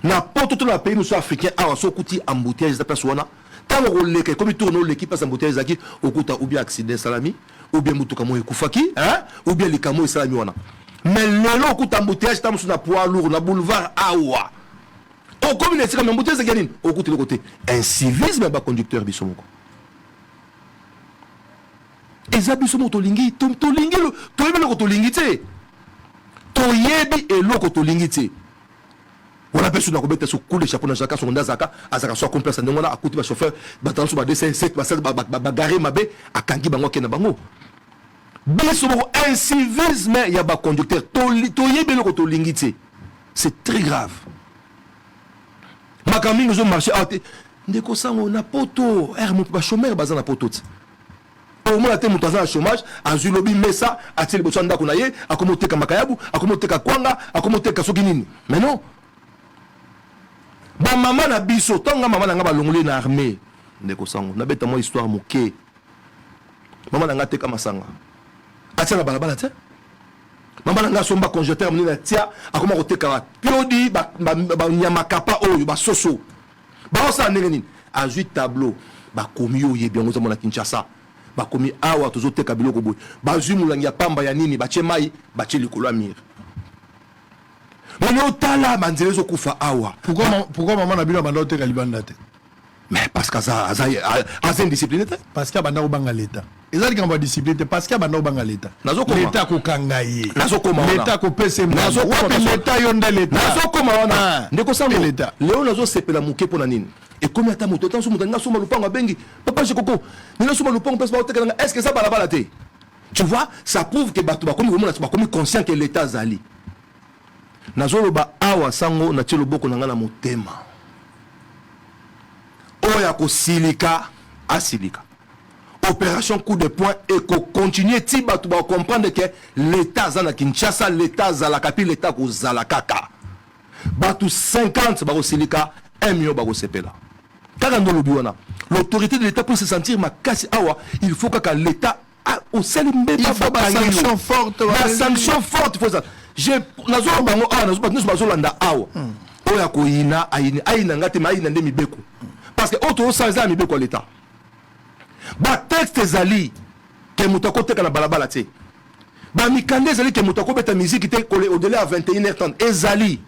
N'importe tout le pays nous africain a so kuti embouteillage za place wana tant on leke comme tourne l'équipe passe embouteillage zaki okuta ou bien accident salami ou bien mutuka mo ekufaki hein ou bien likamo salami wana mais lelo okuta embouteillage tam sur na poids lourd na boulevard awa o comme les comme embouteillage zaki nini okuta le côté incivisme ba conducteur bisomoko eza bisomo to lingi to lingi to yebi lo to lingi te to yebi eloko to lingi te. On a besoin de se couler chapeau dans chacun son ndazaka azaka soit complexe ndongona akuti ba chauffeur ba tanso ba DC7 ba garer mabe akangi bango kena bango biso mo incivisme ya ba conducteur to yebelo ko to lingiti c'est très grave makami nous ont marché ndeko sango na poto mo ba chômeur baza na poto au moins te mutaza na chômage azui lobi mesa atili botswa ndako na ye akomoteka makayabu akomoteka kwanga akomoteka soki nini mais non. Ba maman na biso tonga maman na nga balongoli na armée ndeko sango na beta mo histoire moké maman na nga teka masanga atia na balabala te maman na nga somba congélateur moni na tia akoma koteka piodi ba nyama kapa oyo ba soso ba osa ndenge nini azui tableau ba komi oye bien ngoza mona Kinshasa ba komi awa tozo teka biloko boy ba zui mulangi ya pamba ya nini ba che mai ba che likolo amir. Pourquoi maman n'a pas de Kalibanda? Mais parce que ça a indiscipliné. Parce qu'il y a un banga l'État. Et ça, il y a une discipline parce qu'il y a un banga l'État. L'État ko kangaye. L'État ko pese mwa. L'État yonda l'État. Nazo koma ndeko sango l'État. Léo nazo sepela muke pona nini. Et comme ata moto tanso moto nga soma lupango bengi. Papa je koko. Nina soma lupango pesa ba tekanga. Est-ce que ça balabala te? Tu vois, ça prouve que bato ba comme conscient que l'État zali. Nazoloba awa sango na tshelo boko nanga na motema oya ko silika asilika opération coup de poing et ko continuer ti batu ba comprendre que l'état za na Kinshasa l'état za la capitale l'état ko zala kaka batu 50 ba ko silika 1 million ba ko sepela kaka ndolo biwana l'autorité de l'état pour se sentir makasi awa il faut que l'état au selimbe il faut pas sanction forte la sanction forte faut ça je nazo bango nazo bazo landa awa oya ko ina aina ngati maina ndemi beko parce que auto sans mi beko l'état ba texte zali ke mutako teka na balabala te ba mikande zali ke mutako beta musique te collé au-delà à 21h30 ezali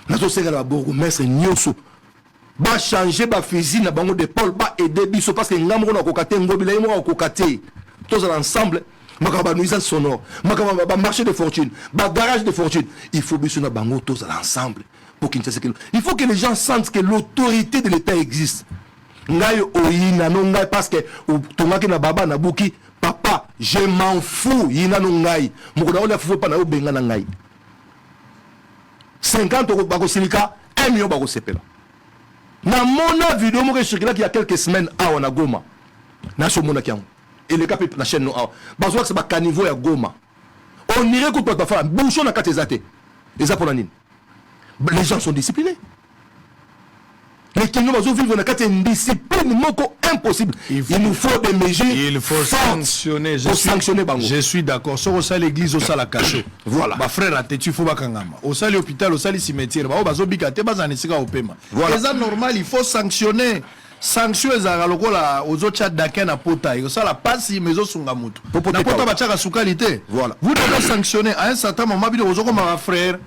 nazo senga la bourgmestre nyoso ba changer ba fusil na bango d'épaule ba aider biso parce que ngambo na kokate ngobila yemo na kokate tous ensemble makaba nuisance sonore makaba ba marché de fortune ba garage de fortune il faut biso na bango tous ensemble pour qu'il il faut que les gens sentent que l'autorité de l'État existe ngai oyina no ngai parce que tongaki na baba na buki papa je m'en fous yina no ngai mokona ole fufu pa na obenga na ngai 50 bako silika 1 million bako sepela na mona vidéo moko circulé il y a quelques semaines awa na Goma na so mona kiango et le cap na chaîne no awa bazo que c'est ba caniveau ya Goma on irait ko pa fa bouchon na katezate eza pour nini les gens sont disciplinés les Kenyans bazo vivre na kate discipline moko impossible il nous faut des mesures il faut sanctionner je suis d'accord so ça l'église au ça la caché voilà ba frère até tu faut bakangama au ça l'hôpital au ça le cimetière ba bazo bikate bazanisika opema voilà c'est normal il faut sanctionner sanction ezaka lokola aux autres chats d'Aken à pota et ça la passe mais au sunga mutu na pota ba chaka sukalité voilà vous devez sanctionner à un certain moment bino ozo comme ma frère.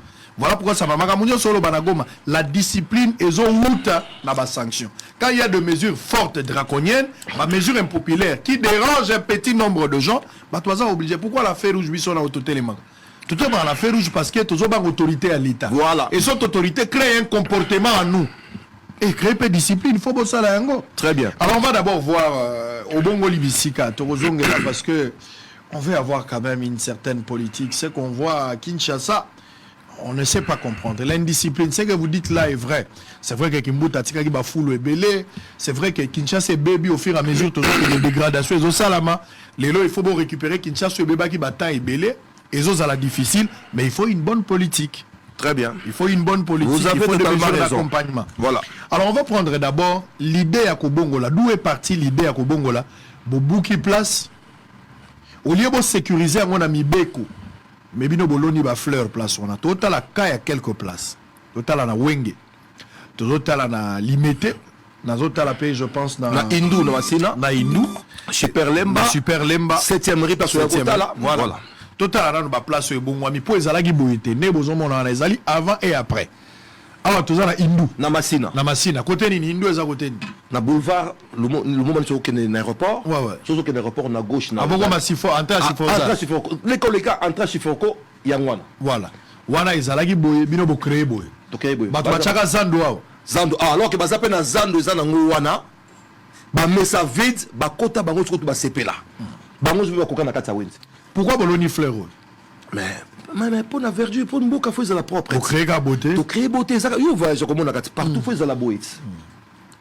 Voilà pourquoi ça va magamunyo solo banagoma la discipline et muta na ba sanction. Quand il y a des mesures fortes draconiennes, ma mesure impopulaire qui dérange un petit nombre de gens, bah toi ça obligé. Pourquoi la feu rouge bison na autoté les mangas? Tout est dans la feu rouge parce que toujours une autorité à l'État. Voilà. Et cette autorité crée un comportement en nous. Et crée peu de discipline, il faut bosser ça là. Très bien. Alors on va d'abord voir au Bongo Libisika, Torozongela parce que on veut avoir quand même une certaine politique. Ce qu'on voit à Kinshasa, on ne sait pas comprendre. L'indiscipline, ce que vous dites là est vrai. C'est vrai que Kimbuta Tikaki Bafoulou est belé. C'est vrai que Kinshasa est baby au fur et à mesure toujours les dégradations. Et salama, les lots, il faut récupérer Kinshasa bébé qui bata est belé. Et ça la difficile, mais il faut une bonne politique. Très bien. Il faut une bonne politique. Vous avez il faut des totalement mesures raison. d'accompagnement. Voilà. Alors on va prendre d'abord l'idée à Kobongola. D'où est partie l'idée à Kobongola? Bobuki place. Au lieu de sécuriser, on a mis Beko. Mais bino boloni ba fleur place on a total la cas à quelques places total na wenge total na limité na total paix je pense na Hindu na Masina na Hindu Super Lemba 7e rue parce que là voilà total na ba place e bongwami po ezalaki boyete ne bozomona na ezali avant et après alors toza na Hindu na Masina côté ni Hindu eza côté ni na boulevard le moment sur aucun aéroport ouais sur aucun aéroport na gauche na abongo masifo entra sifo les collègues entra sifoko yangwana voilà wana ezalaki boye bino bo créer boye to créer boye bato bachaka zando awo zando alors que bazape na zando eza na ngwana ba mesa vide ba kota bango sokoto ba sepela bango zo ba koka na kati ya wenzi pourquoi boloni fleur mais pour la verdure pour une boka faut la propre pour créer la beauté to créer beauté ça yo voyage comme on a partout faut la beauté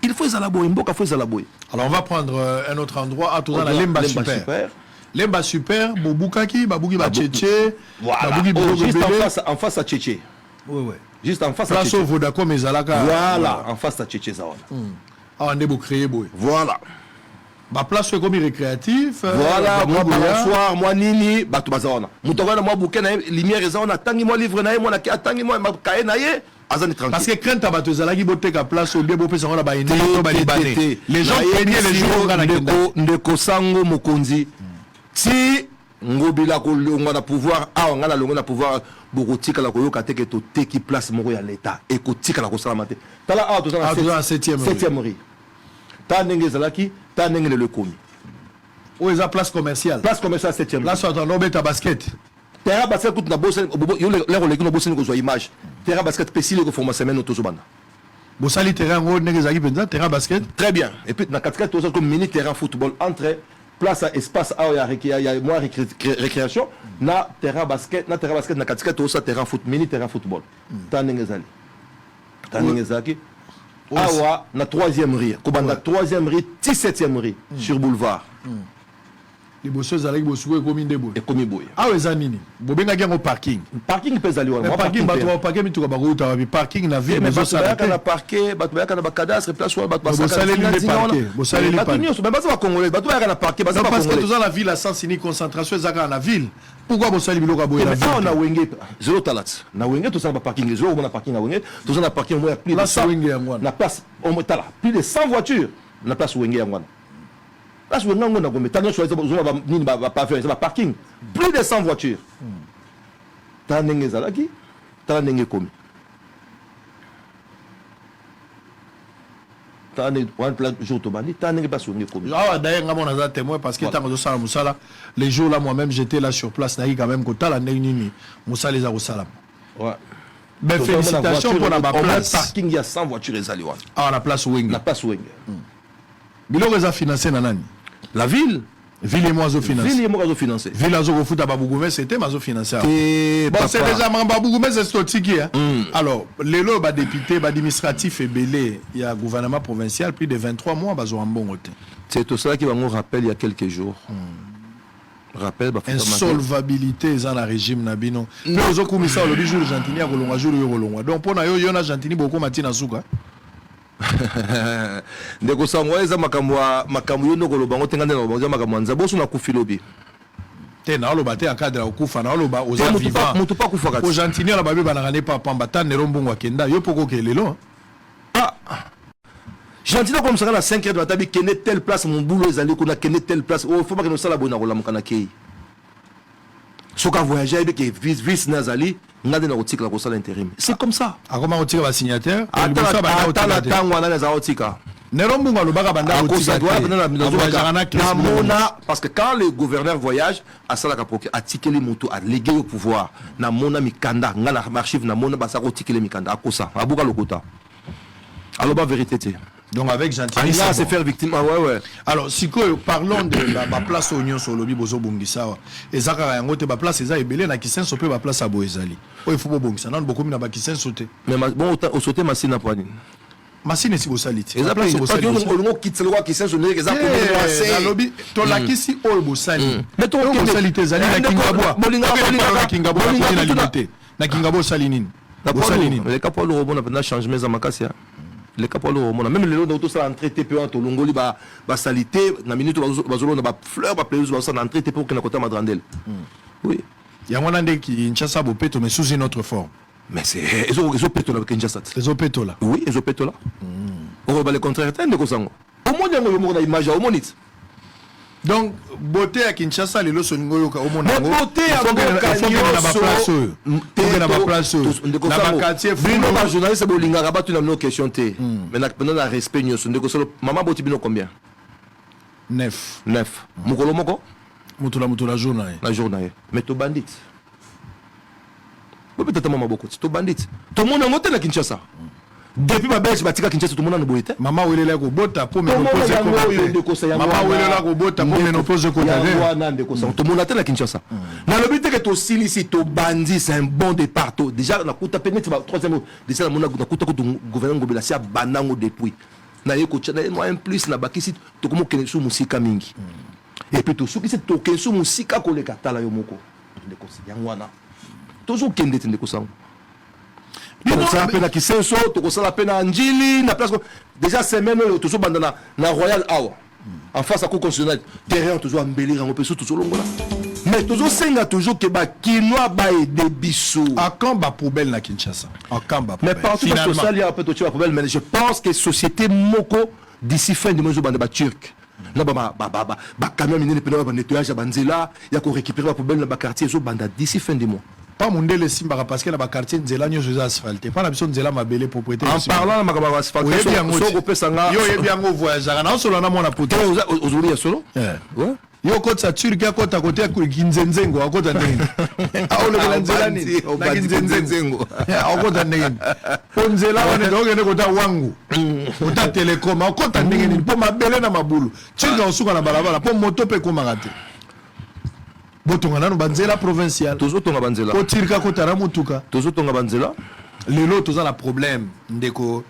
il faut la beauté mboka faut la beauté alors on va prendre un autre endroit à tout dans la Lemba super Lemba super bobukaki babuki ba tchétché babuki juste en face à tchétché oui juste en face à tchétché place au Vodacom ezalaka voilà en face à tchétché ça ah on est beau créer boy voilà ba place comme récréatif voilà moi bonsoir moi nini bato bazana mutobana moi bouquet na lumière ezana tangi moi livre na moi na tangi moi kae na ye azani tranquille parce que crainte à bato ezalaki boteka place au bien bopesa na ba ene to ba libané les gens peignaient les jours na kenda ndeko sango mokonzi ti ngobila ko longa na pouvoir a ngana longa na pouvoir bokotika la koyoka teke to teki place moko ya l'état et kotika la ko salama te tala a to na 7e rue ta ndenge zalaki ta ndenge le komi o eza place commerciale 7e place on doit mettre basket terrain basket tout na bosse yo le roleki no bosse ni ko zo image terrain basket pesile ko former semaine to zobana bosali terrain ngo ndenge zaki penza terrain basket très bien et puis na 4 to comme mini terrain football entre place à espace à il y a moins récréation na terrain basket na 4 to ça terrain foot mini terrain football ta ndenge zaki awa na 3e rue kobanda 3e rue 17e rue sur boulevard les bosses zalaki bosuko ekomi ndebo ekomi boye awa eza nini bobengaki yango parking pesa liwa parking bato ba parking mituka bakouta ba parking na ville mais bato bayaka na parquet bato bayaka na cadastre place wa bato bosaleli nyonso mais bato ba congolais bato bayaka na parquet bato ba parce que congolais toza na ville à sens unique concentration ezaka na ville pourquoi bosali biloko boye na ville na wenge zero talat na wenge to sala parking zero na parking na wenge to sala parking mo ya plus de 100 na place on metala plus de 100 voitures na place wenge ya ngwana parce que nous avons un parking, plus de 100 voitures. Tanenge zalaki, tanenge komi. tant de jour to bandi tant n'est pas sur comme ah d'ailleurs nga mona za témoin parce que tant que ça musala les jours là moi-même j'étais là sur place naï quand même ko tala nini musala les a salam ouais ben félicitations pour la place parking il y a 100 voitures ezali wa ah la place Wenge la place Wenge biloko eza financé na nani la ville et moi zo financé ville et moi zo financé ville azo ko futa babugume c'était mazo financé bon c'est déjà babugume c'est stotiki hein alors les lots ba député ba administratif et belé il y a gouvernement provincial plus de 23 mois bazo ambongo te c'est tout ça qui va nous rappeler il y a quelques jours rappel ba insolvabilité dans le régime nabino mais ozo kumisa le jour Gentini a kolonga jour yo kolonga donc pona yo yona Gentini boko matina suka ndeko sango eza makambo yo ndoko lobango tenga ndena lobango makambo nzabo so na kufilobi te na loba te akadra okufa na loba oza vivant mutu pa kufa kati o Gentini la babe bana ne pas pamba ta ne rombongo akenda yo poko kelelo ah Gentini comme ça na 5 heures de la table kene telle place mon boulot ezali ko na kene telle place oh faut pas que nous sala bona kolamuka na kei soka voyager avec vice nazali ngade na kotika la kosala intérim c'est comme ça akoma kotika ba signataire atala tangwa na za kotika Nerombunga lobaka banda kotika na mona parce que quand le gouverneur voyage à sala ka proc atikeli moto a légué au pouvoir na mona mikanda ngana archive na mona basa kotikeli mikanda akosa abuka lokota aloba vérité te. Donc avec Gentini, ça c'est faire victime. Ah ouais. Alors si parlons de la place Oignon sur lobby bozo bongisa et ça ka yango te ba place eza ebele na kisenso pe ba place abo ezali. O il faut bongisa non beaucoup na ba kisenso te. Mais bon au sauter machine na poani. Machine si bosaliti. Eza place bosaliti. On kitelo wa kisenso ne eza ko na lobby to la kisi o bosali. Mais to bosaliti ezali na Kingabwa. Bolinga na Kingabwa na limité. Na Kingabwa salinine. Na salinine. Le capo le robot na changement za makasi. Les capolos même les lots d'auto ça entrée TPE en tolongoli ba salité na minute bazolo na ba fleur ba pelouse ba ça entrée TPE que na côté madrandel oui il y a mon qui Kinshasa bopeto mais sous une autre forme mais c'est ils peto là Kinshasa les opeto là oui ils peto là on va le contraire tande ko sango au monde yango mo na image au monite donc beauté à Kinshasa les lots soningo yoka au monde yango beauté à na quartier Bruno ba journaliste bolinga rabatu na no question té mais na na respect nyoso ndeko solo maman boti bino combien 9 mukolo moko mutula journée la journée mais to bandit peut-être maman beaucoup to bandit to mona ngote na Kinshasa depuis ma belle batika Kinshasa tout le monde na boyete maman welela ko bota pour me poser maman welela ko bota pour me poser ko tane na ndeko sa tout le monde na Kinshasa na le but que to silisi to bandi c'est un bon départ déjà na kuta penete ba troisième déjà na mona kuta ko gouvernement ngobela sia banango depuis na yeko tchana moi en plus na bakisi to komo kene su musika mingi et puis to suki c'est to kene su musika ko le katala yo moko ndeko sa yangwana toujours kende ndeko sa ça appelle à Kisenso, ça appelle à Njili, na place déjà c'est même toujours bandana na Royal Hour. En face à cour constitutionnelle, terrain toujours embellir en peu toujours longola. Mais toujours senga toujours que ba Kinois ba et des bisous. À quand ba poubelle na Kinshasa. À quand ba poubelle. Mais partout dans social il y a un peu de poubelle mais je pense que société moko d'ici fin du mois ba turc. Là ba camion mine pe ba nettoyage ba nzela, ya ko récupérer la poubelle dans ba quartier zo banda d'ici fin du mois. Pas mondele simba parce que na ba quartier nzela nyo zo asphalté pas na biso nzela mabele propriété en parlant na makaba asphalté so ko pesa nga yo yebi yango voyagera na solo na mona poto aujourd'hui ya solo ouais yo ko tsa turki akota côté ya kinzenzengo akota ndenge aolekela nzela ni na kinzenzengo akota ndenge nzela wana ndoge ne kota wangu kota telecom akota ndenge ni po mabele na mabulu turki osuka na balabala po moto pe ko magate botonga nanu banzela provincial toujours tonga banzela ko tirka ko tara mutuka toujours tonga banzela lelo toza na problème ndeko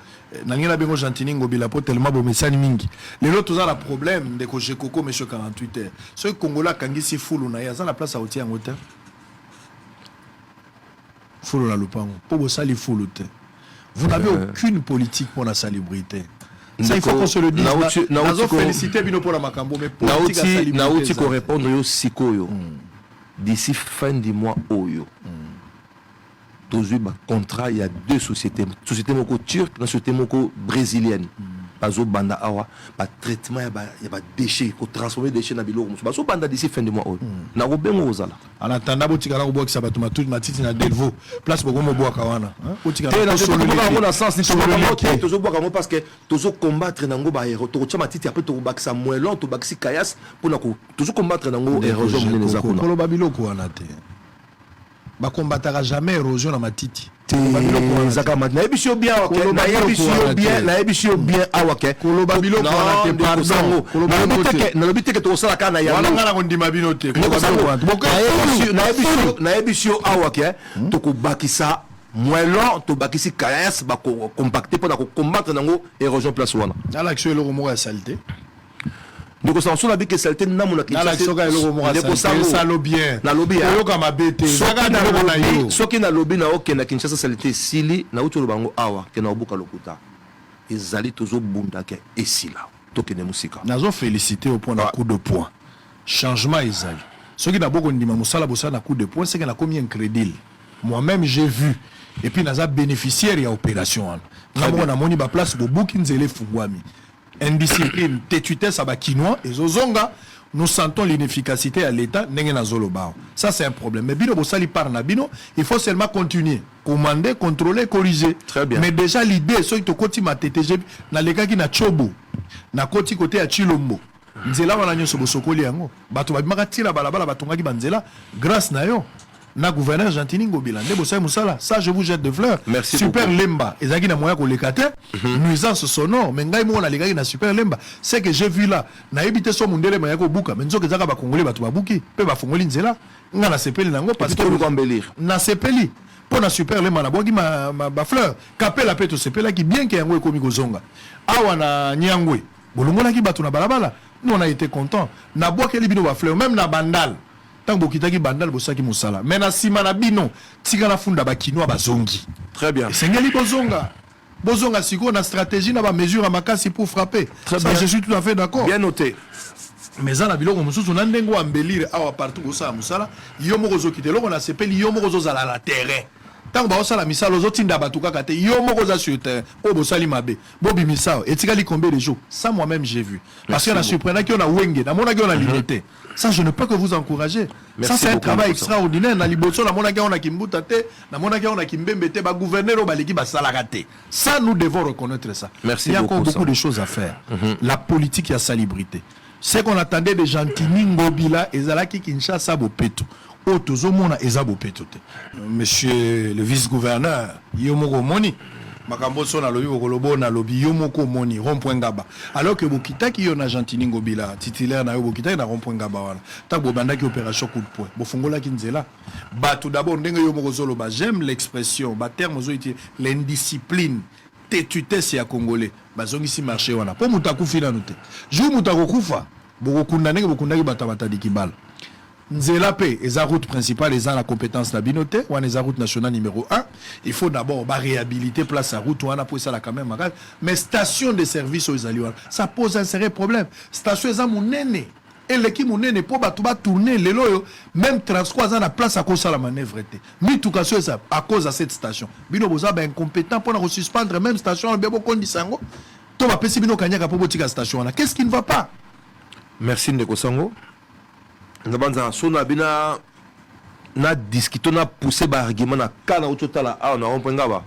nangela bengo Gentini ngobila po tellement bo mesani mingi lelo toza na problème ndeko Jekoko monsieur 48 heures ce Congolais kangisi fulu na ya za la place à otia ngota fulu la lupango po bo sali fulu te vous n'avez aucune politique pour la salubrité. Ça, il faut qu'on se le dise. Nazo félicité bino pour la makambo mais politique à salubrité. Naouti ko répondre yo sikoyo. D'ici fin du mois oyo. Toujours ba contrat il y a deux sociétés. Société moko turque, na société moko brésilienne. Bazo banda awa ba traitement ya ba déchets ko transformer déchets na biloko. Bazo banda d'ici fin du mois oyo. Na robengo ozala. En attendant, vous tirez au bois qui s'abat tout matiti na Delvaux. Place pour mon bois kawana. Vous tirez te na sur le sens na sens ni sur le to toujours boire parce que toujours combattre nango ba héros to tcha matiti après to bakisa moelon to bakisi kayas pour na toujours combattre nango érosion monene za kuna kolo babilo ko wana te ba combattra jamais érosion na matiti zaka matna ebisio bien ok na ebisio bien awake kolo babilo ko wana te pardon na lobite ke to sala kana ya wana ngana ko ndima bino te na ebisio awake to ko bakisa moelon to bakisi kayas ba ko compacter pour na ko combattre nango érosion place wana ala action le mo ya saleté. Donc ça on a vu que c'était na mona na la soka eloko mo ça lo bien na lobby yoka mabete saka na lobby na yo soki na lobby na ok na Kinshasa salité sili na uto bango awa ke na obuka lokuta ezali tozo bunda ke esila to ne musika nazo féliciter au point na coup de poing changement ezali soki na boko ndima musala bosa na coup de poing c'est que na combien incrédible moi-même j'ai vu et puis naza bénéficiaire ya opération na mo na moni ba place bo buki nzele fungwami indiscipline, tétuitesse à Bakinois et Zozonga, nous sentons l'inefficacité à l'État, ça c'est un problème. Mais Bino Bossali par Nabino, il faut seulement continuer, commander, contrôler, corriger. Très bien. Mais déjà l'idée, c'est que côté ma TTG, na les gars qui na Chobo, na côté à Chilombo, Nzela wana nyoso bosokoli yango, bato babimaka tira balabala batongaki banzela, grâce na yo. Na gouverneur Jantini Ngobila nde bossa musala ça je vous jette de fleurs. Merci super beaucoup. Lemba ezaki na moya ko lekate nuisance sonore mais ngai mo na lekaki na super Lemba c'est que j'ai vu là na ebité so mundele moya ko buka mais nzoka ezaka ba congolais bato babuki pe ba fongoli nzela nga na sepeli nango parce que nous embellir na sepeli pour na super Lemba na boki ma fleur kapela pe to sepela ki bien que yango ekomi kozonga awa na nyangwe bolongola ki bato na balabala nous on a été content na boki libino ba fleur même na bandal tant bokitaki bandal bosaki musala mais na sima na bino tika na funda bakinois bazongi très bien sengeli bozonga siko na stratégie na ba mesure à makasi pour frapper très ça bien. Je suis tout à fait d'accord bien noté mais ça na biloko mususu na ndengo ambelire awa partout bosala musala yo moko zokite loko na sepeli yo moko zozala la terrain tant ba osala misala ozotinda batu kaka te yo moko za sur terrain o bosali mabe bobi misao etikali combien de jours ça moi-même j'ai vu parce que na surprenant ki on a wenge na mona ki on a limité. Ça, je ne peux que vous encourager. Merci ça, c'est un travail beaucoup, extraordinaire. Na liboso, na mona on a kimbuta te, na mona on a kimbembe te, ba gouverneur ba leki ba salagate. Ça, nous devons reconnaître ça. Merci Il y a beaucoup, encore beaucoup ça. de choses à faire. La politique, il y a salubrité. Ce qu'on attendait de Jantini Ngobila, ezalaki Kinshasa bopeto. O tozomona eza bopeto te. Monsieur le vice-gouverneur, Yomoko Moni. Makambo so na lobi bokolobo na lobi yo moko moni rond-point Ngaba alors que bokitaki yo na Jantini Ngobila titulaire na yo bokitaki na rond-point Ngaba wana ta bobandaki opération coup de poing bofungola ki nzela ba tout d'abord ndenge yo moko zolo ba j'aime l'expression ba terme zo iti l'indiscipline tétuitesse ya congolais bazongi si marché wana po mutakufi na note jour mutakokufa bokokunda ndenge bokundaki batabata dikibala Nzela P, et la route principale, et la compétence de la binoté, ou la route nationale numéro 1. Il faut d'abord réhabiliter place à route, ou on a pour ça là quand même. Mais station de service aux alliés, ça pose un sérieux problème. Station est à mon aîné. Et l'équipe mon aîné, pour tourner les loyaux, même 33 ans, la place à cause de la manœuvre. Mais tout cas, c'est à cause de cette station. Bino Boza, ben incompétent pour nous suspendre, même station, le bébo Kondisango. Toi, ma pessi Bino Kanyaka pour botika station. Qu'est-ce qui ne va pas? merci Ndeko Sango. Nabanza sona bina na discuter na pousser ba argument na kana utotala a na rompenga ba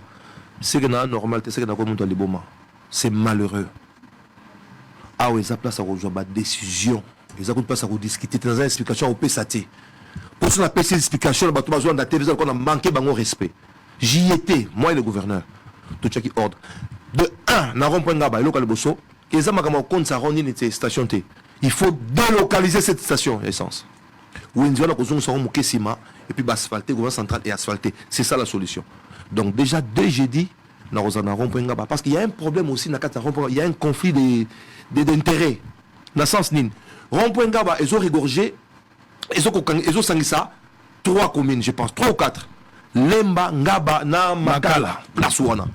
c'est que na normal c'est que na ko monto liboma c'est malheureux ah oui ça place à rejoindre ba décision ils a coup place à discuter dans une explication au PSAT pour ça la PC explication ba to besoin de TV qu'on a manqué bango respect j'y étais moi et le gouverneur tout chaki ordre de 1 na rompenga ba local bosso ils a makama compte ça roni ni station T. Il faut délocaliser cette station essence. Où il y a et puis asphalter, gouvernement central et asphalter. C'est ça la solution. Donc déjà, dès jeudi, parce qu'il y a un problème aussi, il y a un conflit d'intérêts. Dans le sens nin. Rond-point Gaba, ils ont régorgé, ils ont sangisa 3 communes, je pense, 3 ou 4. Lemba, Ngaba, na Makala, place Ouana.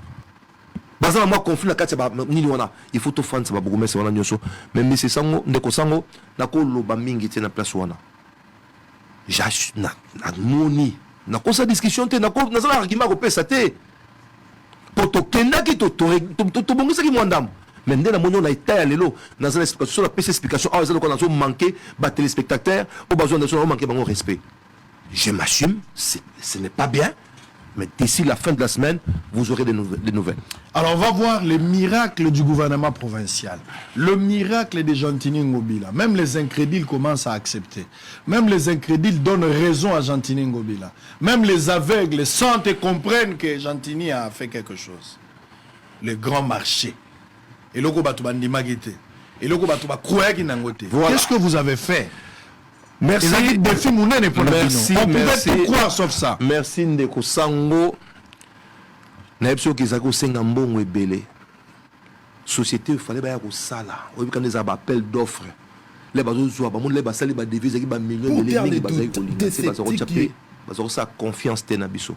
Bazana moi conflit na kati ba nini wana il faut to fans ba bugumese wana nyoso mais c'est sango ndeko sango na ko loba mingi te na place wana na moni na ko sa discussion te na ko na za argument ko pesa te poto kenda ki to bongisa ki mwandam mais ndena monyo na ita lelo na za explication la pesa explication ah za ko na zo manquer ba téléspectateurs au besoin de so manquer bango respect Je m'assume, ce n'est pas bien, mais d'ici la fin de la semaine, vous aurez des nouvelles. Alors, on va voir les miracles du gouvernement provincial. Le miracle de Jantini Ngobila. Même les incrédules commencent à accepter. Même les incrédules donnent raison à Jantini Ngobila. Même les aveugles sentent et comprennent que Jantini a fait quelque chose. Le grand marché. Et le Qu'est-ce que vous avez fait? Merci. Merci. On pouvait tout croire sauf ça. Merci Ndeko Sango. Naepso Kizako Sengambongo et Belé. Société, il fallait bien que ça là. On a des appels d'offres. Les bateaux soient pas, les bateaux les devises, les millions de bateaux, ça confiance Tenabiso.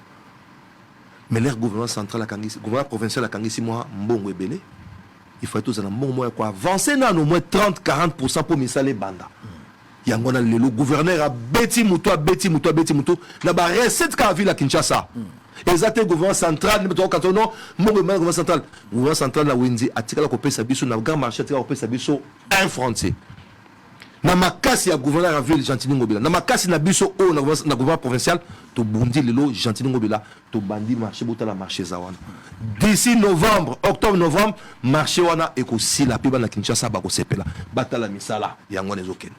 Mais leur gouvernement central, le gouvernement provincial, moi, Mbongo et Belé. Il faut tous un bon moyen quoi avancer dans au moins 30-40% pour misser les bandes. Il y a le gouverneur a bêti mouto na ba recette ka ville à Kinshasa. Exactement gouvernement central ni to katono mon gouvernement central na Wendy atikala ko pesa biso na grand marché atikala ko pesa biso un français. Na makasi ya gouverneur à ville Jantini Ngobila. Na makasi na biso o na gouvernement provincial to bundi lelo Jantini Ngobila to bandi marché botala marché zawana. D'ici octobre-novembre, marché wana ekosi la piba na Kinshasa ba ko sepela. Batala misala yango nezokene.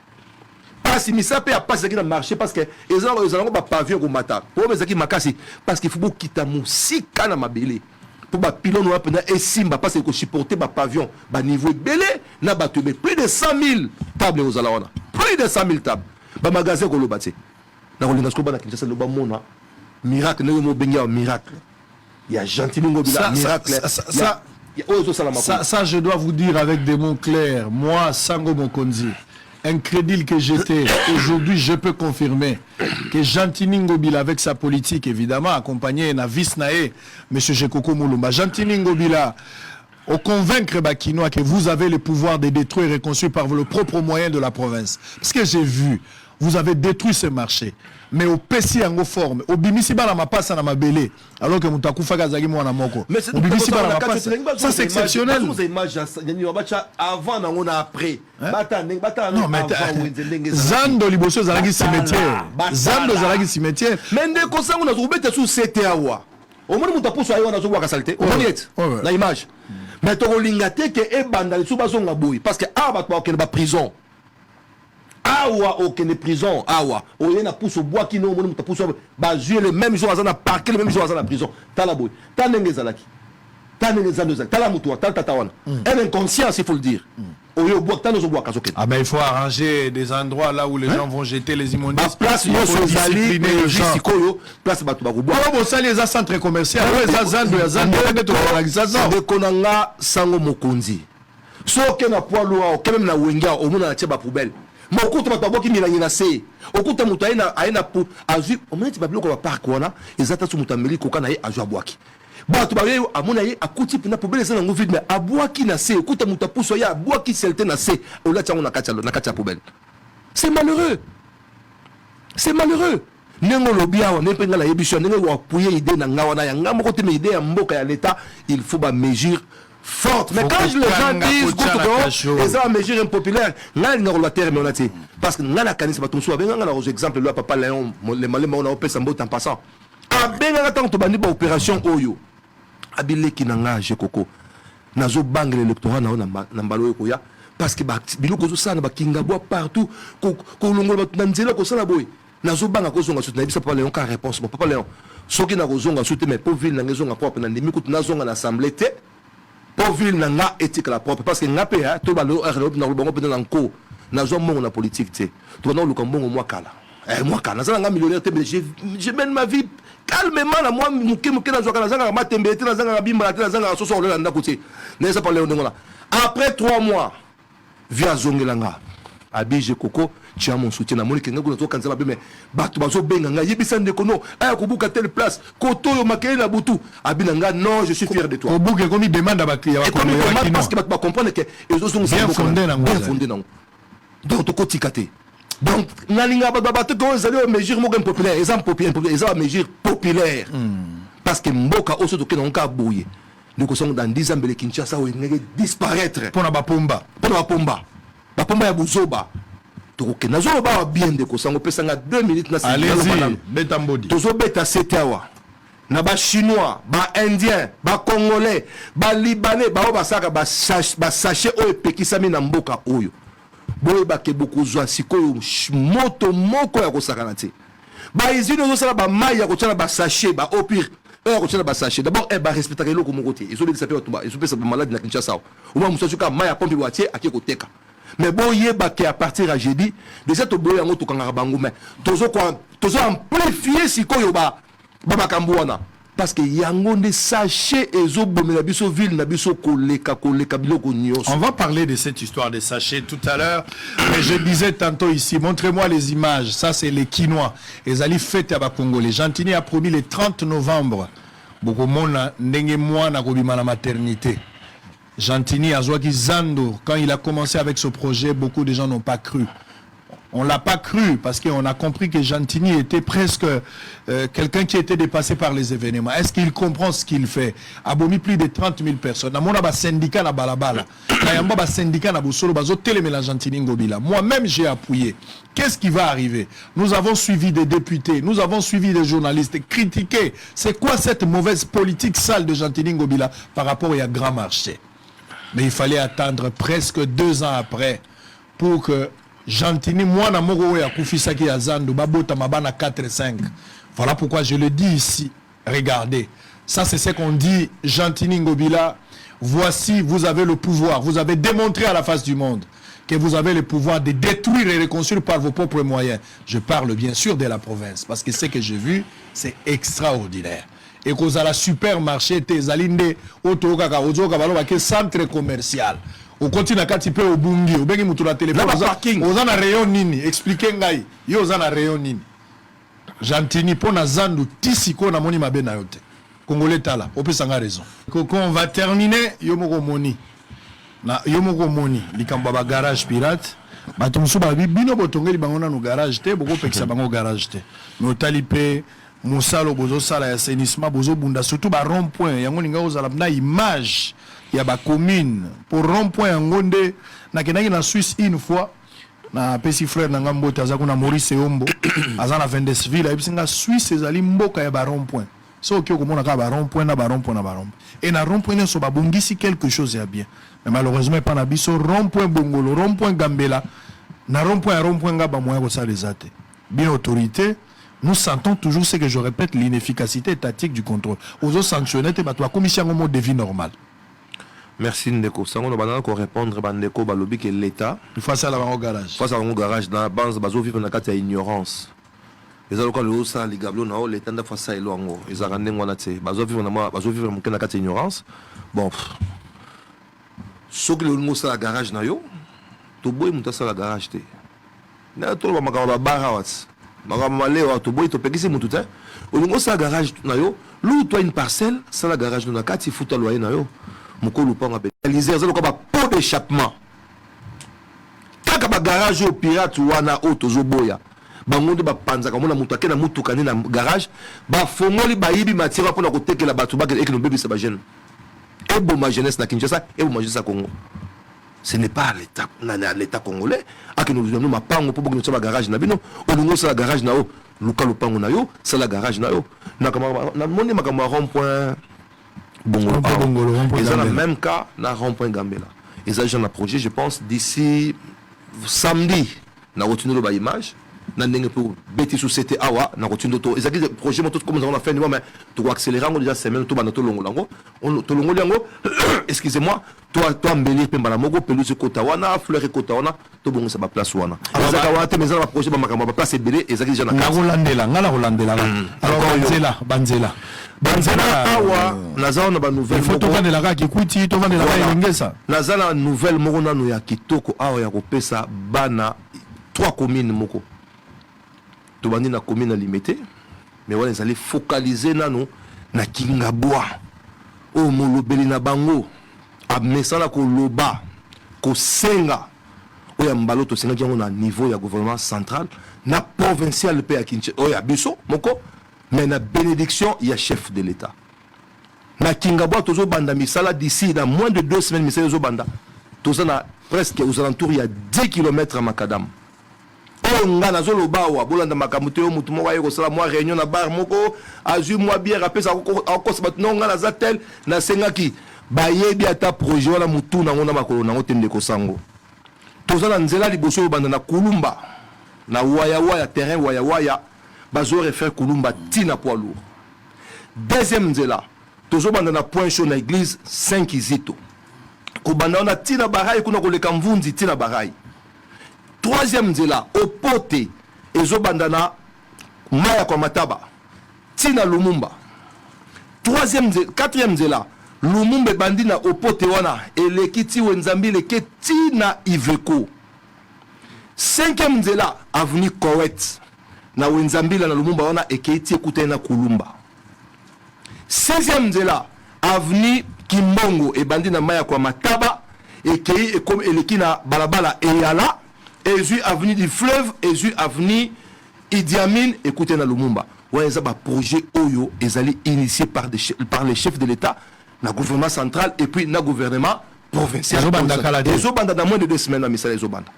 Parce que peut passer dans le marché parce que ils ont pas pavillon au matin. Pour les qui makasi parce qu'il faut quitter si kana mabele. Pour ba pilon ou apena et simba parce que supporter ba pavillon ba niveau belé na ba plus de 100 000 tables aux alawana. Plus de 100 000 tables. Ba magasin ko lo bati. Na ko linga sko ba na Kinshasa lo ba mona. Miracle ne mo benga miracle. Il y a Jantini Ngobila miracle. Ça je dois vous dire avec des mots clairs. Moi Sango Mokonzi, incrédule que j'étais, aujourd'hui je peux confirmer que Jantini Ngobila avec sa politique évidemment accompagné na vice nae M. Jekoko Moulumba, Jantini Ngobila au convaincre Bakinois que vous avez le pouvoir de détruire et reconstruire par le propre moyen de la province. Parce que j'ai vu, vous avez détruit ce marché. Mais au Pessi en forme, au Bimisi bala ma passe na mabele, alors que Moutakou Fagazagi mwana moko. Au Bimisi bala ma passe. Ça c'est exceptionnel. Avant on a après. Non mais Zando liboso zalagi cimetière. Zando zalagi cimetière. Mais ndeko sango na zobeta sous CTA wa. Au moins Moutakou so ayo na zo wa saleté. Au moins na image. Mais to lingate ke e banda li subazo ngaboui parce que aba to okene ba prison. Awa aucune prison, awa. Oye na pousse au bois qui non mon pousse ba jouer le même jour à la parquet le même jour à la prison. Talaboy. Tanenge zalaki. Tanenge zalaki. Talamuto, taltatawan. Elle inconscience il faut le dire. Oye au bois tanozo bois kazoken. Ah mais il faut arranger des endroits là où les gens vont jeter les immondices. Place no sozali sikoyo, place batu ba bois. Bon ça les centres commerciaux, les zando ya zando to organization. De konanga sango mokonzi. Soke na poids lourd, quand même na wenga au monde na tcheba poubelle. Mais au côté de qui milani na se au côté de mutaina aina pour azu au moment de bloquer le parc wana ezata su mutameli koka na ye azu abwaki bato ba yo amona ye akuti pina poubelle ça na vide mais abwaki na se au côté mutapuso ya abwaki selte na se au la tsango na katia poubelle. C'est malheureux nengo lobia on penga la yebisho nengo wa appuyer idée na ngawana ya ngamo côté mais idée ya mboka ya l'état il faut ba mesure forte. Mais quand les gens disent que les mesures impopulaires, là ils n'ont pas terre mais on a dit parce que là la canisse va tomber sur avec un exemple là papa Léon les malais on a opé sambo en passant a ben là tant to bandi ba opération oyo abile ki nanga Jekoko nazo bang l'électorat na mbalo ko ya parce que ba biloko zo sana ba kinga bois partout ko longola ba nzela ko sana boy nazo banga ko zonga soutenir bisa papa Léon ka réponse papa Léon soki na ko zonga soutenir mais pour ville na ngezonga propre na ndimi ko na zonga na assemblée té pour ville n'a éthique la propre parce que n'a pas tout le monde dans le bon pendant l'enco n'a jamais la politique tu vois non le cambon moi kala ça n'a millionnaire je mène ma vie calmement la moi muke na zoka na zanga matembe na zanga bimba na zanga so so na côté n'est ça pas Léon Ngola après 3 mois via zongelanga abije koko tu as mon soutien na moni kenga ko to kanza ba mais bato bazo benga nga yebisa ndeko no aya kubuka telle place koto yo makeli na butu abinanga non je suis fier de toi obuke comme il demande à baklia parce que bato comprendre que ils ont bien fondé nango donc to kotikate donc nalinga bato ko zali o mesure mo impopulaire exemple populaire ils mesure populaire parce que mboka oso to kena onka boye ndeko songo dans 10 ans bele Kinshasa o ngeke disparaître pour na bapomba ya buzoba tokoke nazoloba bien ndeko sango pesanga 2 minutes na allez-y betambodi tozobeta setawa na ba chinois ba indien ba congolais ba libanais ba basaka ba sachet oyo epekisami na mboka oyo boyebake bokozwa sikoyo moto moko ya kosakana te ba izini ozosala ba mai ya kotiana ba sachet ba opire oyo ya kotiana ba sachet d'abord ba respectaka eloko moko te ezobekisa pe bato ezopesa ba malade na Kinshasa oma mosusu ka mai ya pompe boatie ake koteka mais boyebake à partir ya jeudi déjà toboye yango tokangaka bango mais tozo amplifier sikoyo ba makambo wana parce que yango nde sachet ezobomela biso ville na biso koleka biloko nyonso. On va parler de cette histoire des sachets tout à l'heure, mais je disais tantôt ici, montrez-moi les images, ça c'est les Quinois, les ali fête à Congolais. Jantini a promis le 30 novembre, beaucoup de monde ndenge moi na kobima la maternité. Jantini a Zouaki Zando, quand il a commencé avec ce projet, beaucoup de gens n'ont pas cru. On ne l'a pas cru parce qu'on a compris que Jantini était presque quelqu'un qui était dépassé par les événements. Est-ce qu'il comprend ce qu'il fait? Abomi plus de 30 000 personnes. Moi, un syndicat na balabala. Un syndicat na Boussolo, Jantini Ngobila. Moi-même, j'ai appuyé. Qu'est-ce qui va arriver? Nous avons suivi des députés, nous avons suivi des journalistes, critiqué. C'est quoi cette mauvaise politique sale de Jantini Ngobila par rapport à Grand Marché? Mais il fallait attendre presque 2 ans après pour que Jantini, moi, na moko ya kufisaki ya Zando, babota mabana 4 et 5. Voilà pourquoi je le dis ici. Regardez. Ça, c'est ce qu'on dit, Jantini Ngobila. Voici, vous avez le pouvoir. Vous avez démontré à la face du monde que vous avez le pouvoir de détruire et reconstruire par vos propres moyens. Je parle bien sûr de la province, parce que ce que j'ai vu, c'est extraordinaire. Et qu'aux à la supermarché, Tezalinde, Otokaka, Ozoka, Baloba, qui est centre commercial. Au continue à Katipe au Bungi, au Bengi Moutoula téléphone. Aux en a rayon nini, expliquez ngai. Yo aux en a rayon nini. Jantini pona zandu tisiko na moni mabe na yote. Congolais tala, ope sanga raison. Quand on va terminer, yomoko moni. Na yomoko moni, likamba ba garage pirate. Batumsu ba bino botongeli bangona no garage te, boko pekisa bango garage te. No talipe Moussalo bozo sala ya assainissement bozo bunda surtout ba rond-point yango ninga ozala na image ya ba commune pour rond-point yangonde na kenaki na Suisse une fois na pesi frère na ngambo taza kuna Maurice Ombo azana Vendesville ebisinga Suisse ezali mboka ya ba rond-point so ki okomona ka ba rond-point na ba rond-point na ba rond-point et na rond-point ne so ba bongisi quelque chose ya bien mais malheureusement pas na biso rond-point Bongolo rond-point Gambela na rond-point ya rond-point ngaba moya ko sa les ate bien autorité. Nous sentons toujours ce que je répète, l'inefficacité étatique du contrôle. Aux autres sanctionnés, tu as commission au mode de vie normal. Merci Ndeko. Sango no banana ko répondre bandeko balobi que l'état face à la garage. Face à la garage dans base bazo vivre na kati ya ignorance. Les aloko le ça les gablo na l'état da face à elongo. Ils arande ngwana te. Bazo vivre na kati ya ignorance. Bon. Soki le ngo ça la garage na yo. To boy muta ça la garage te. Na to ba makaba bara wat. Magamale wa to boy to pekisi mutu te. Olungo ça garage na yo. Lou toi une parcelle, ça la garage na kati futa loyer na yo. Mukolo pa ngapé. Réaliser ça ko ba pot d'échappement. Kaka ba garage au pirate wana auto zoboya. Bangonde ba panza kamona mutu akena mutu kanina garage, ba fongoli ba yibi matira pona ko tekela batu ba ke no bébé sa ba jeune. Et bon ma jeunesse na Kinshasa et bon ma jeunesse à Congo. Ce n'est pas l'État congolais à que nous donnons ma pango pour que nous soyons garage na bino on ça la garage na o local pango na yo ça la garage na yo na moni makama rond-point Bongolo et dans le même cas na rond-point Gambela et ça j'ai un projet je pense d'ici samedi na retourner le ba image na ndenge pour bêti société awa na retourner to et ça qui projet moto comme on a fait mais tu vas accélérer déjà semaine to ba na to longo lango on to longo lango excusez-moi toi mbeli pemba la mogo pelouse kota wana fleur kota wana to bongo ça ba place wana ça ka wate mais ça ba projet ba makamba ba place belé et ça qui déjà na Rolandela ngala Rolandela alors banzela awa naza na ba nouvelle photo vandela ka kikuti to vandela ka ngesa naza na nouvelle moko nanu ya kitoko awa ya kopesa bana 3 communes moko to bandi na commune limitée mais wana ils allaient focaliser nanu na Kingabwa o molobeli na bango amesala ko loba ko senga o ya mbalo to senga yango na niveau ya gouvernement central na provincial pe ya Kinshasa o ya biso moko mais na bénédiction ya chef de l'état na Kingabwa tozo banda misala d'ici dans moins de 2 semaines misala zo banda toza na presque aux alentours il y a 10 km à Makadam nga nazoloba wa bolanda makambo te yo mutu moko aye kosala mwa réunion na bar moko azwi mwa bière apesa akosa bato no nga naza tel nasengaki bayebi ata projet wana mutu nango na makolo nango te ndeko sango toza na nzela liboso obanda na kulumba na waya terrain waya bazo refaire kulumba tina poids lourd. Deuxième nzela tozobanda na point chaud na église 5 Izito kobanda na tina barai kuna koleka mvunzi tina barai. Troisième nzela opote ezobanda na maya kwa mataba tina Lumumba. Quatrième nzela Lumumba bandi na opote wana elekiti wenzambi leke tina Iveko. Cinquième nzela avenue Kowet na wenzambila na Lumumba wana ekiti ekute na Kulumba. 16e nzela avenue Kimbongo ebandi na maya kwa mataba ekei ekom eleki na balabala eyala ezui avenue du fleuve ezui avenue Idi Amin ekute na Lumumba. Weza ba projet oyo ezali initié par les chefs de l'État na gouvernement central et puis na gouvernement provincial. Ezobanda na moins de 2 semaines na misala ezobanda.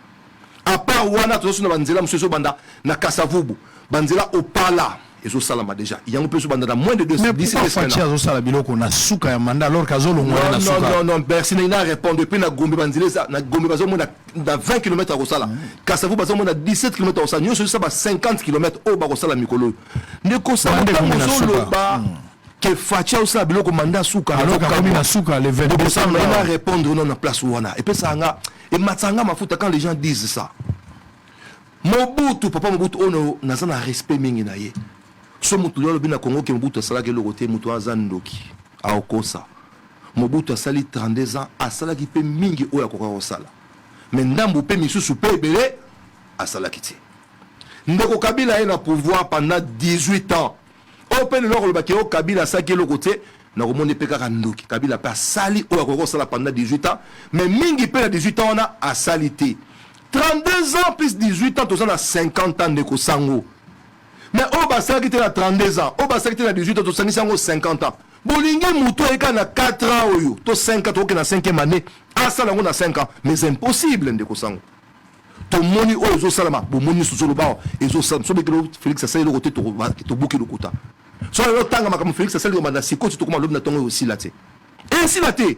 À part wana tozo na banzela monsieur ezobanda na Kasavubu banzela opala ezo salama déjà il y a un peu ezobanda na moins de 2 semaines d'ici 2 semaines. Mais pourquoi ça la biloko na suka ya manda alors kazolo ngwana na suka? Non personne n'a répondu depuis na Gombe banzela na Gombe bazo mo na 20 km au sala. Kasavubu bazo mo na 17 km au sala. Nyo ça ba 50 km au ba ko sala mikolo. Ndeko ça bazo loba que Fatia osa biloko manda suka alors comme na suka le 22 décembre on va répondre non na place wana et puis ça nga et matanga mafuta quand les gens disent ça Mobutu papa Mobutu ono nazana respect mingi na ye so mutu lolo bina Congo ke Mobutu asala ke lokote mutu azandoki aokosa Mobutu asali 32 ans asala ki pe mingi oya kokako sala mais ndambu pe misusu pe ebele asala kiti ndeko Kabila est na pouvoir pendant 18 ans open loko le bakio Kabila saki le côté na remonte pe kaka ndoki Kabila pa sali oya kokako sala pendant 18 ans mais mingi pe na 18 ans on a asalité 32 ans plus 18 ans, tu as 50 ans de Kosango. Mais au Bassa qui était à 32 ans, au Bassa qui était à 18 ans, tu as 50 ans. Bolingue Moutou est à 4 ans, tu as 5 ans, tu as 5e année. Ah, ça, on a 5 ans. Mais c'est impossible de Kosango. Ton moni, oh, ils ont salama, bon, moni sous le bas, ils ont salama, Félix, ça, c'est le côté, tu as bouqué le quota. Soit le temps, comme Félix, ça, c'est le côté, c'est quoi, tu as l'homme d'attendre aussi là, et ainsi là, tu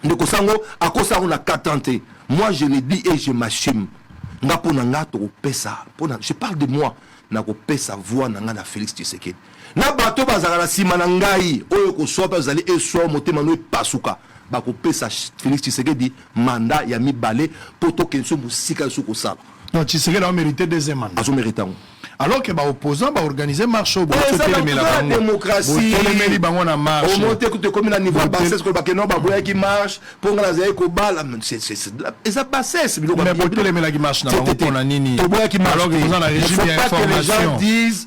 de Kosango, à Kosango, on a 4 ans. Moi, je le dis et je m'assume. Je parle de moi. Je pesa voix na Félix Tshisekedi. Na bato bazala sima na ngai oyo ko sopa zali eso motema no pasuka. Ba ko pesa Félix Tshisekedi mandat ya mibale poto kenso musika soko sala. Donc Tshisekedi a mérité deuxième mandat. Azo méritant. Alors que les opposants vont organiser marche au bout de la démocratie. Au monter que tu communes à niveau bassesse que le non ba qui marche pour la zéro ko bal c'est ça bassesse mais pour les mela qui marche na bango na nini. Alors que dans la régime d'information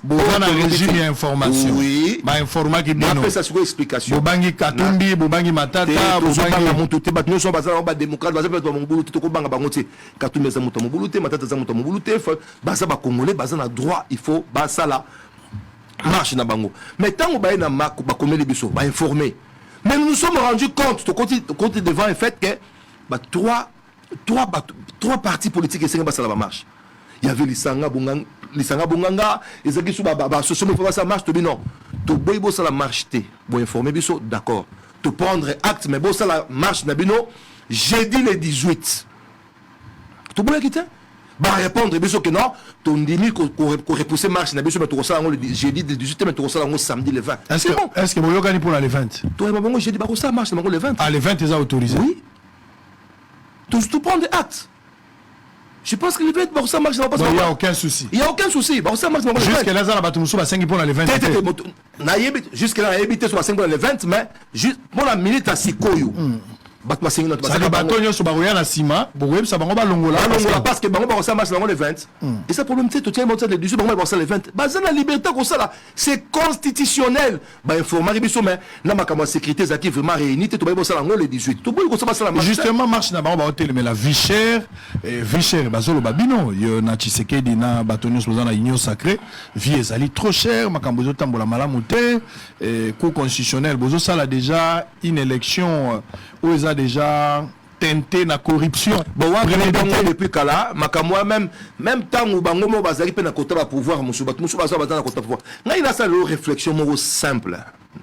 dans la régime d'information. Oui. Ba informa qui bino. Après ça sur explication. Bobangi Katumbi, Bobangi Matata, Bobangi monto te batno so bazala ba démocrate bazala ba mongulu te ko banga bango te. Katumbi za moto mongulu te Matata za moto mongulu te baza ba congolais baza na droit il faut ça là marche na bango mais tant on va na mak ba comme les biso ba informer mais nous nous sommes rendus compte devant le fait que bah trois partis politiques et c'est ba ça la marche il y avait lisanga bonganga ezaki sou ba so me ça marche to non to boybo ça la marche te bo informer biso d'accord to prendre acte mais bo ça la marche na bino jeudi le 18 to boya quitter va répondre biso que non ton demi ko repousser marche na biso mais to ça le jeudi le 18 mais to ça le samedi le 20 est-ce que boyo gani pour le 20 toi ba bongo jeudi ba ko ça marche na le 20 ah le 20 est autorisé oui tout prendre des actes je pense que le 20 ba ça marche na pas il y a aucun souci ba ça marche na le 20 jusque là ça ba tout musu ba 5 pour le 20 na yebi jusque là yebi sur 5 pour le 20 mais juste pour la minute à sikoyo ça les bâtons sont baroya na sima boyeb ça bango ba longola parce que bango ba ça marche le 20 et ça problème c'est tout tient monter le 18 bango ba ça le 20 bazana la liberté comme ça là c'est constitutionnel ba informer biso mais na makama sécurité zaki vraiment réunité to ba ça le 18 to boy ko ça la marche justement marche na bango ba hôtel mais la vie chère bazolo babino yo na Tshisekedi na bâtons sont na union sacrée vie ezali trop cher makambo zo tambola malamu te cour constitutionnel bozo ça là déjà une élection où ils ont déjà teinté na corruption. Bon, on depuis kala, makamwa même temps où bango mo bazali pe na kota ba pouvoir musu baza na kota pouvoir. Ngai na ça le réflexion mo simple,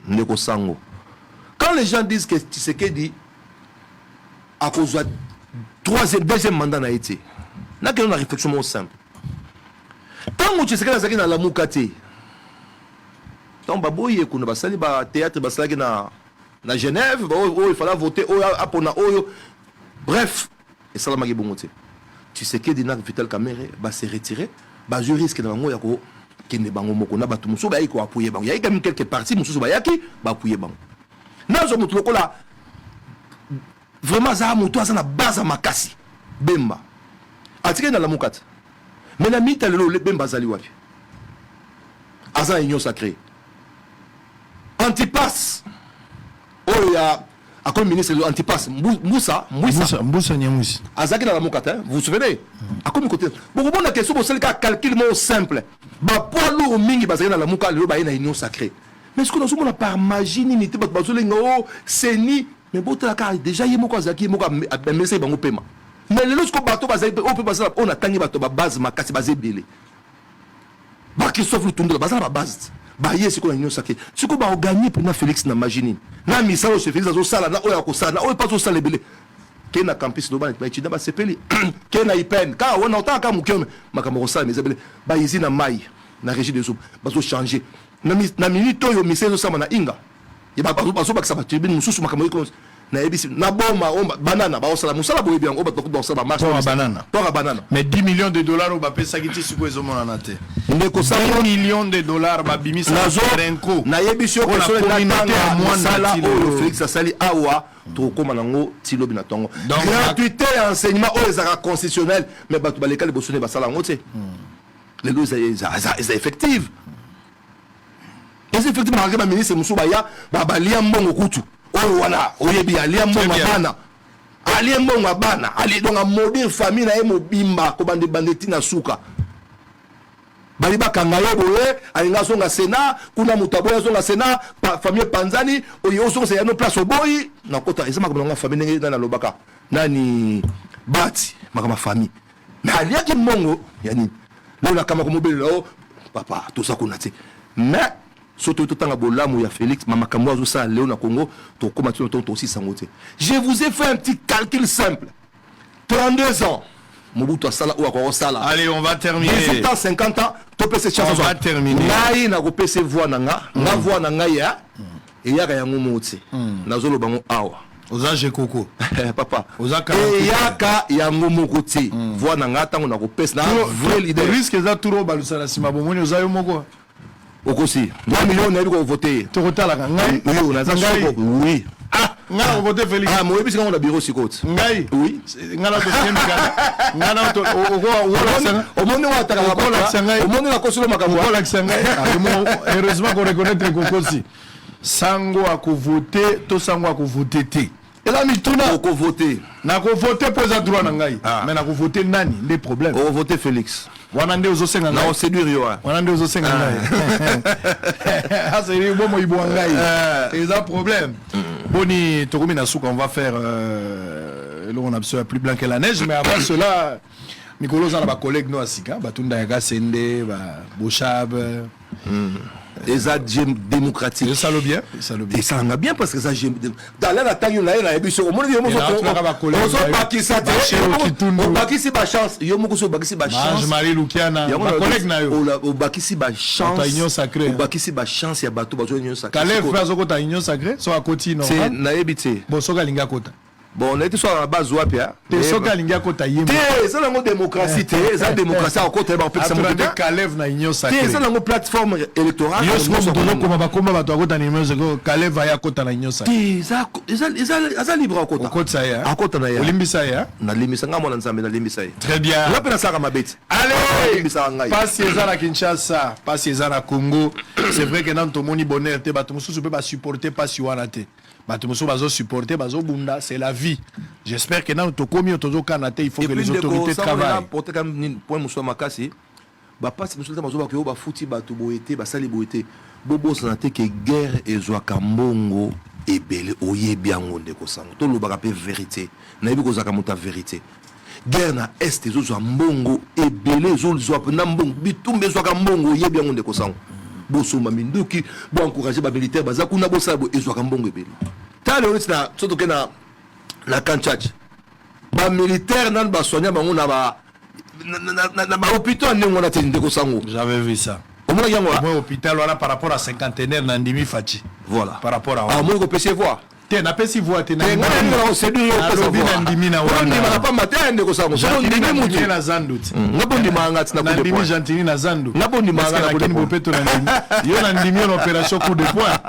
ndeko sango. Quand les gens disent que Tshisekedi à cause de deuxième mandat na été. Na que une réflexion mo simple. Tant que Tshisekedi azaki na lamuka te. Donc baboye kuna basali ba théâtre basali na Genève, il fallait voter apona oyo. Bref, et ça m'a dit bon côté. Tshisekedi na Vital Kamerhe va se retirer, ba je risque na bango yako kende bango moko na batu muso ba yiko appuyer bango. Il y a quand même quelques parties muso ba yaki ba appuyer bango. Na zo mutu lokola vraiment za mutu asa na base makasi. Bemba. Atike na la mukata. Mais na mita lelo le Bemba zali wapi. Asa union sacrée. Antipas. Oh ya comme ministre de Antipas Moussa Nyamousi. Azaki na la mukata, vous vous souvenez? A comme côté. Bon bon question pour celle qui calcul mo simple. Ba poids lourd mingi bazaki na la mukata le ba na union sacrée. Mais ce que nous sommes par magie ni nité ba bazolenga oh seni mais botala ka déjà yemo ko azaki mo ka message bango paiement. Mais le lorsque bato bazaki on peut passer on a tangi bato ba base makasi bazebele. Ba Christophe Lutumba bazala ba base. Bah yes, c'est quoi l'union sacrée. C'est quoi bah gagner pour na Félix na Magini. Na misalo se Félix azo sala na oya ko sala na oya pas zo sala belé. Ke na campus do ba na chida ba sepeli. Ke na ipen ka wona ota ka mukyo makamoko sala mais belé. Ba yezi na mai na régie des eaux bazo changer. Na minute oyo miselo sama na inga. Ya ba bazo ba sa ba tribune mususu makamoko na ebisi na bomba banana ba osala musala boye bien oba to sala marche banana mais 10 millions de dollars au bapé sakiti suko ezomona na te ndeko 100 millions de dollars ba bimisa renko na yebisi ko so na musala o Félix asali awa to koma nango tilo bina tongo gratuité et enseignement o ezaka constitutionnel mais batu baleka le bosone basala ngote les lois est effective et effectivement le ministre Musubaya ba balia mbongo kutu oyo wana oyebi alia mbongo bana alia mbongo bana ali donga modèle famille na emo bimba ko bande bandeti na suka bali bakanga ye boye alinga songa sena kuna mutaboya songa sena famille panzani oyo songa se ya no place oboyi na kota ezama ko nga famille ngi na lobaka nani bati makama famille mais alia ki mbongo yani lelo kama ko mobile lo papa tout ça kuna te mais surtout tout temps bolamu ya Félix mama kamwa zo sa Léo na Congo to koma tu to aussi sangote. Je vous ai fait un petit calcul simple. 32 ans Mobutu asala ou akwa sala. Allez, on va terminer. 18 ans 50 ans to pese chance. On va terminer. Ngai na ko pese voix na nga, na voix na nga ya et ya ga yango moti. Na zolo bango awa. Ozaje koko. Papa. Ozaka. Et yaka yango moko ti. Voix na nga tango na ko pese na vrai leader. Risque za turo balusala sima bomoni ozayo moko. Okosi 3 millions na biko voter to kotala ngai oui on a ça oui ah ngala voter Félix ah moi bisika on a bureau sikot ngai oui ngala to semika ngala to o moni wa taka o moni la kosolo makambo ko la ngai heureusement qu'on reconnaître kokosi sango a ko voter to sango a ko voter te et là mituna ko voter na ko voter pour za droit na ngai mais na ko voter nani les problèmes o voter Félix wana ndio uzosenga ngai na séduire yo wana ndio uzosenga ngai asa ni bomo ibo ngai c'est un problème boni tokomi na souka on va faire là on a besoin plus blanc que la neige mais avant cela Mikolo za na ba collègue no asika batunda ya Sende ba Bochab des agents démocratiques ça le bien et ça va bien parce que ça j'aime dans la taille là et puis au monde yo so bakisa te o bakisi ba chance yo moko so bakisi ba chance Marie Lukiana ba collègue na yo o bakisi ba chance ta union sacrée o bakisi ba chance ya bato bazo union sacrée Calais frère zo ko ta union sacrée so akoti non c'est na ebité bon so galinga kota bon on était sur la base wapia te so galinga kota yemo te ça la démocratie te ça démocratie à côté ba pesa mo Calais na union sacrée te ça la plateforme électorale yo so ko koma ba komba bato akota ni meze ko Calais va ya kota na union sacrée te ça libre à kota akota ya akota na ya olimbisa ya na limbisa nga mona nzambe na limbisa ya très bien la pena saka mabeti allez passe ezana Kinshasa passe ezana Congo c'est vrai que dans ton moni bonheur te bato mususu pe ba supporter passe wana te bato mususu bazo supporter bazo bunda c'est la vie j'espère que dans to komi tozo kanate il faut que les autorités travaillent pour te comme point mususu makasi ba passe mususu bazo ba ko ba futi bato boete ba sali boete bobo sanate que guerre ezwa kambongo ebele oyebi yango ndeko sango tolobaka mpe vérité nayebi kozalaka moto ya vérité guerre na est ezozwa mbongo ebele ezozwa mpena mbongo bitumba ezwaka mbongo oyebi yango ndeko sango bosomba minduki boencourage bamilitaire baza kuna bosala ezwaka mbongo ebele tala leo neti na so toke na kanchach bamilitaire nani basoigna bango na bahôpital ndenge wana te ndeko sango. J'avais vu ça. Au moins hôpital voilà par rapport à cinquantenaire Nandimi Fachi. Voilà. Par rapport à. Ah moi je peux se voir. T'es n'a pas si voix t'es na. C'est lui Nandimi na wana. Nandimi na pas matin ndeko sango. Nandimi mutu na zandu. Ngabondi manga tina coup de poing. Nandimi gentili na zandu. Ngabondi manga na coup de poing. Yo Nandimi en opération coup de poing.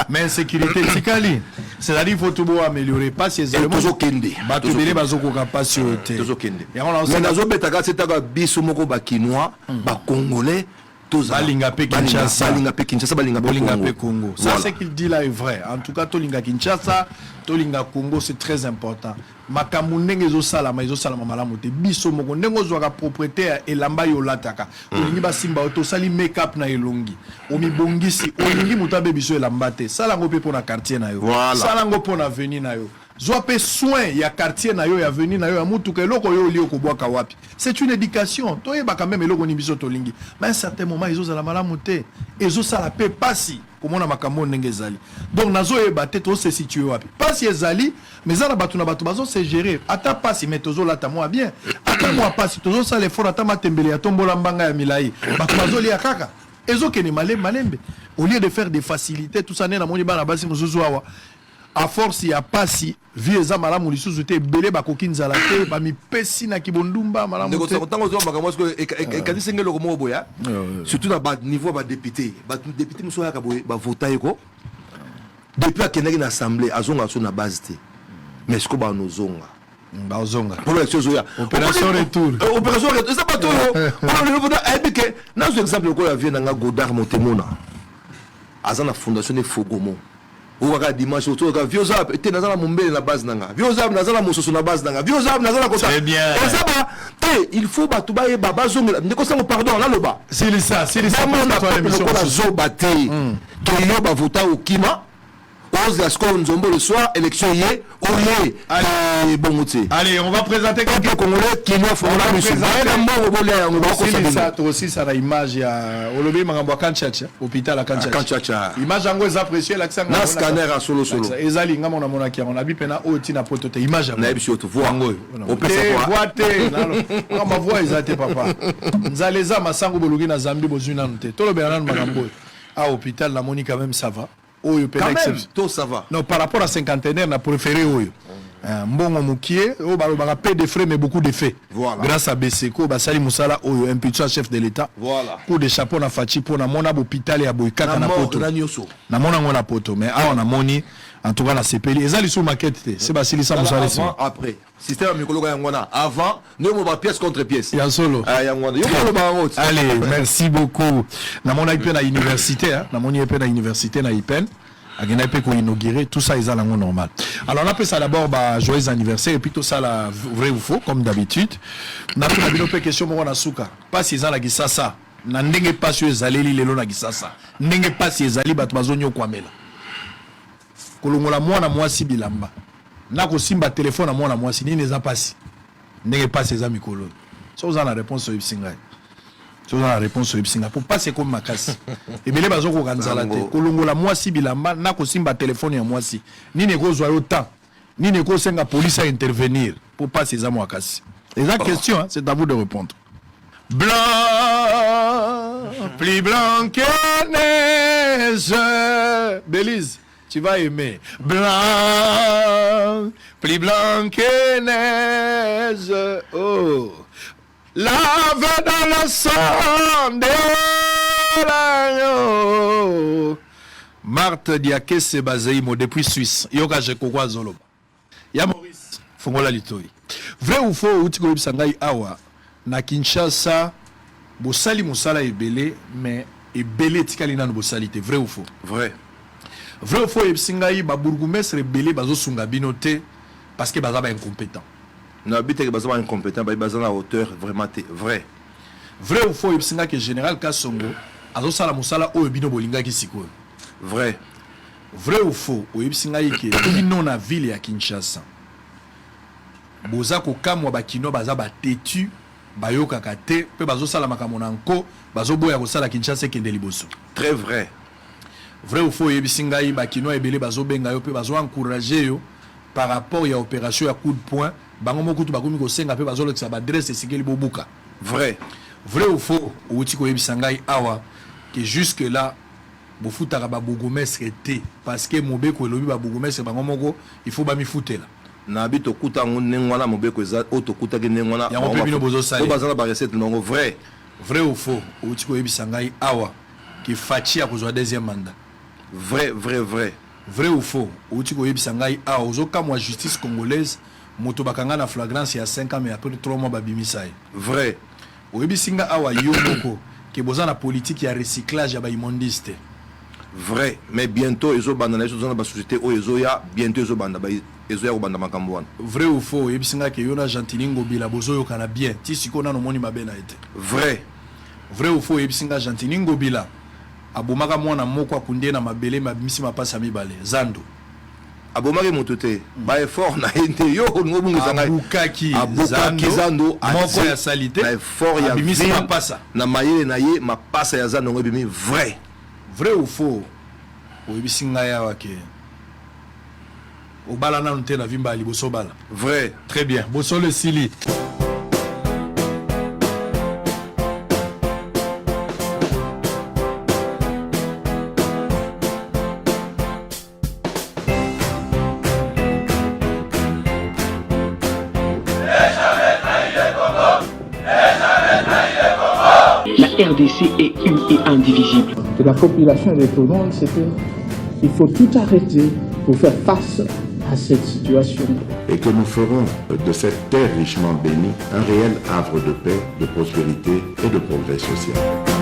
Mais insécurité tikali. C'est-à-dire faut tout améliorer pas ces éléments. Toujours kende. Batubele bazoko capacité. Toujours kende. Mais nazo betaka setaka biso moko ba Kinois, ba Congolais. Balinga pe Kinshasa. Balinga pe Kinshasa, balinga pe Congo. Ça c'est qu'il dit là est vrai. En tout cas Tolinga Kinshasa, Tolinga Congo c'est très important. Makambo ndenge zo sala malamu te biso moko ndenge zo ka propriétaire elamba yo lataka. Olingi ba simba auto sali make up na elongi. Omi bongisi olingi mutabe biso elamba te. Sala ngo pe pona quartier na yo. Sala ngo pona avenue na yo. Zo pe soin ya quartier na yo ya avenue na yo ya mutuka eloko yo li okobwaka wapi. C'est une éducation. Toi ba quand même eloko ni biso tolingi. Mais à un certain moment ils osala malamu te. Ezo sala pe pasi. Komona makambo ndenge ezali. Donc nazo yeba te to se situer wapi. Pasi ezali mais za na batu bazo se gérer. Ata pasi mais tozo lata moi bien. Ata moi pasi tozo sala effort ata matembele ya tombola mbanga ya milai. Batu bazo li akaka. Ezo kene malembe. Au lieu de faire des facilités tout ça na moni bana basi muzuzu awa. À force ya pasi vie eza malamu lisusu te belé bakoki nzala te ba mipesi na kibondumba malamu te. Tango zo makambo que kadi sengelo ko mo boya. Surtout na ba niveau ba député. Ba député muso ya ka boye ba voter ko. Depuis akenaki na assemblée azonga so na base te. Mais ce ko ba nozonga. Ba ozonga. Pour l'élection zoya. Opération retour. Opération retour. Ça pas tout. Pour le vote ebike. Na zo exemple ko ya vie na Godard Montemona. Azana fondation de Fogomo. Ouaka dimanche autour de Viozab était dans la Mombele la base nanga. Viozab dans la Mososo la base nanga. Viozab dans la Kota. Très bien. Et ça va. Il faut batouba et baba zonga. Ne ko pardon là le bas. C'est ça. On a pas l'émission la zobate. Toyo ba vota au Kima. 11 la score Nzombo le soir élection hier. Oye. Allez Bongoté. Allez, on va présenter quelques Congolais qui nous font la musique. On va ça aussi ça la image ya Olobi Mangamba Kanchacha hôpital à Kanchacha. Image yango est appréciée l'accent na scanner à solo. Ezali ngamo na mona ki on a bi pena oti na poto te image na biso to voir ngo. On peut savoir te na ma voix ezate papa. Nzaleza masango boluki na Zambie bozuna nte. Tolo Bernard Magambo. À hôpital la moni quand même ça va. Oyo quand même, tout ça va. Non, par rapport à cinquantenaire, on a préféré Oyo. Mbongo Moukié, on paie des frais, mais beaucoup d'effets. Voilà. Grâce à Besseko, Basali Moussala, Oyo, imputation chef de l'État. Voilà. Coup de chapeau, na Fachi, pour na mona hôpital et à Boyka, na poto. Na mona ngona poto. Mais on a moni, en tout cas, na CPL. Et ça, ils sont maquettes. C'est Basili Sa Moussala. Avant, après. Système Mikolo Yangwana. Avant, nous avons pièce contre pièce. Yan solo. Allez, merci beaucoup. Na mona ipen à l'université, na moni ipen à l'université, na ipen. Agena pe ko inaugurer tout ça ils ont langue normal. Alors on appelle ça d'abord joyeux anniversaire et puis tout ça la vrai ou faux comme d'habitude. Na tuna bino pe question mo na suka. Pas si la gisasa. Na ndenge pas sur ezaleli lelo na gisasa. Ndenge pas si ezali bato bazonyo kwamela. Kolongola mwana mwasi bilamba. Na ko simba téléphone na mwana mwasi nini eza pasi. Ndenge pas eza mikolo. So vous avez la réponse sur Ipsinga. Tu as la réponse sur Ipsinga. Pour passer comme Makasi. Et bien les bazos ko kanzala te. Kolongola mwasi bilamba na ko simba téléphone ya mwasi. Ni ne ko zo autant. Ni ne ko senga police à intervenir pour passer za Makasi. Et la question hein, c'est à vous de répondre. Blanc, plus blanc que neige. Belize, tu vas aimer. Blanc, plus blanc que neige. Oh. Lave dans le sang de l'agneau. Marthe Diake Sebazeimo depuis Suisse. Yoka Jekokwa Zoloba. Ya Maurice Fongola Litoi. Vrai ou faux, Outiko Ibsangai Awa. Na Kinshasa, Bosali Moussala ebele, mais ebele Tikalina Bosalite. Vrai ou faux? Vrai. Vrai ou faux, Ibsangai, Babourgoumès rebele, Bazo Sunga Binote, parce que Bazaba incompétent. Non, bité que bazama incompétent, bazana hauteur vraiment vrai. Vrai ou faux, Ipsinga que général Kassongo, azo sala musala o bino bolinga ki siko. Vrai. Vrai ou faux, oyebisi ngai ke bino na ville ya Kinshasa. Boza ko kamwa bakino baza batetu bayokaka te pe bazosala makambo na nko bazoboya kosala Kinshasa ekende liboso. Très vrai. Vrai ou faux, oyebisi ngai bakino ebele bazobenga yo pe bazo encourager yo par rapport ya opération ya coup de poing bango mokutu bakomi kosenga pe bazolekisa ba adresse esikeli bobuka. Vrai. Vrai ou faux, outi koyebisa ngai awa que jusque là bofutaka ba bourgmestre te parce que mobeko elobi ba bourgmestre bango moko il faut ba mifutela. Na bito kuta ngwana mobeko eza otokuta ke ngwana. Ya ngope bino bozo sali. Ko bazala ba recette non vrai. Vrai ou faux, outi koyebisa ngai awa que Fachi a kozwa deuxième mandat. Vrai, vrai, vrai. Vrai ou faux, outi koyebisa ngai awa ozoka moi justice congolaise moto bakanga na flagrance ya 5 ans mais après 3 mois babimisaye. Vrai. Oyebisi nga awa yo moko que boza na politique ya recyclage ya ba immondiste. Vrai, mais bientôt ils ont abandonné la société où ils ont bientôt ils ont abandonné makambo wana. Vrai ou faux, oyebisi nga ke yo na Gentili Ngobila bozo yo kana bien ti sikona no moni mabe na ete. Vrai. Vrai ou faux, oyebisi nga Gentili Ngobila abomaka mwana moko akunde na mabele mabimisi mapasa mibale Zando. Abomaki motote ba effort na ente yo ngobungu zanga abukaki Zando moko ya salite na effort ya bimisi mapasa na mayele na ye mapasa ya Zando ngobimi vrai. Vrai ou faux, oyebisi nga ya wake obala na nte na vimba liboso bala. Vrai. Très bien, boso le sili. La RDC est une et indivisible. De la population et de tout le monde, c'est qu'il faut tout arrêter pour faire face à cette situation. Et que nous ferons de cette terre richement bénie un réel havre de paix, de prospérité et de progrès social.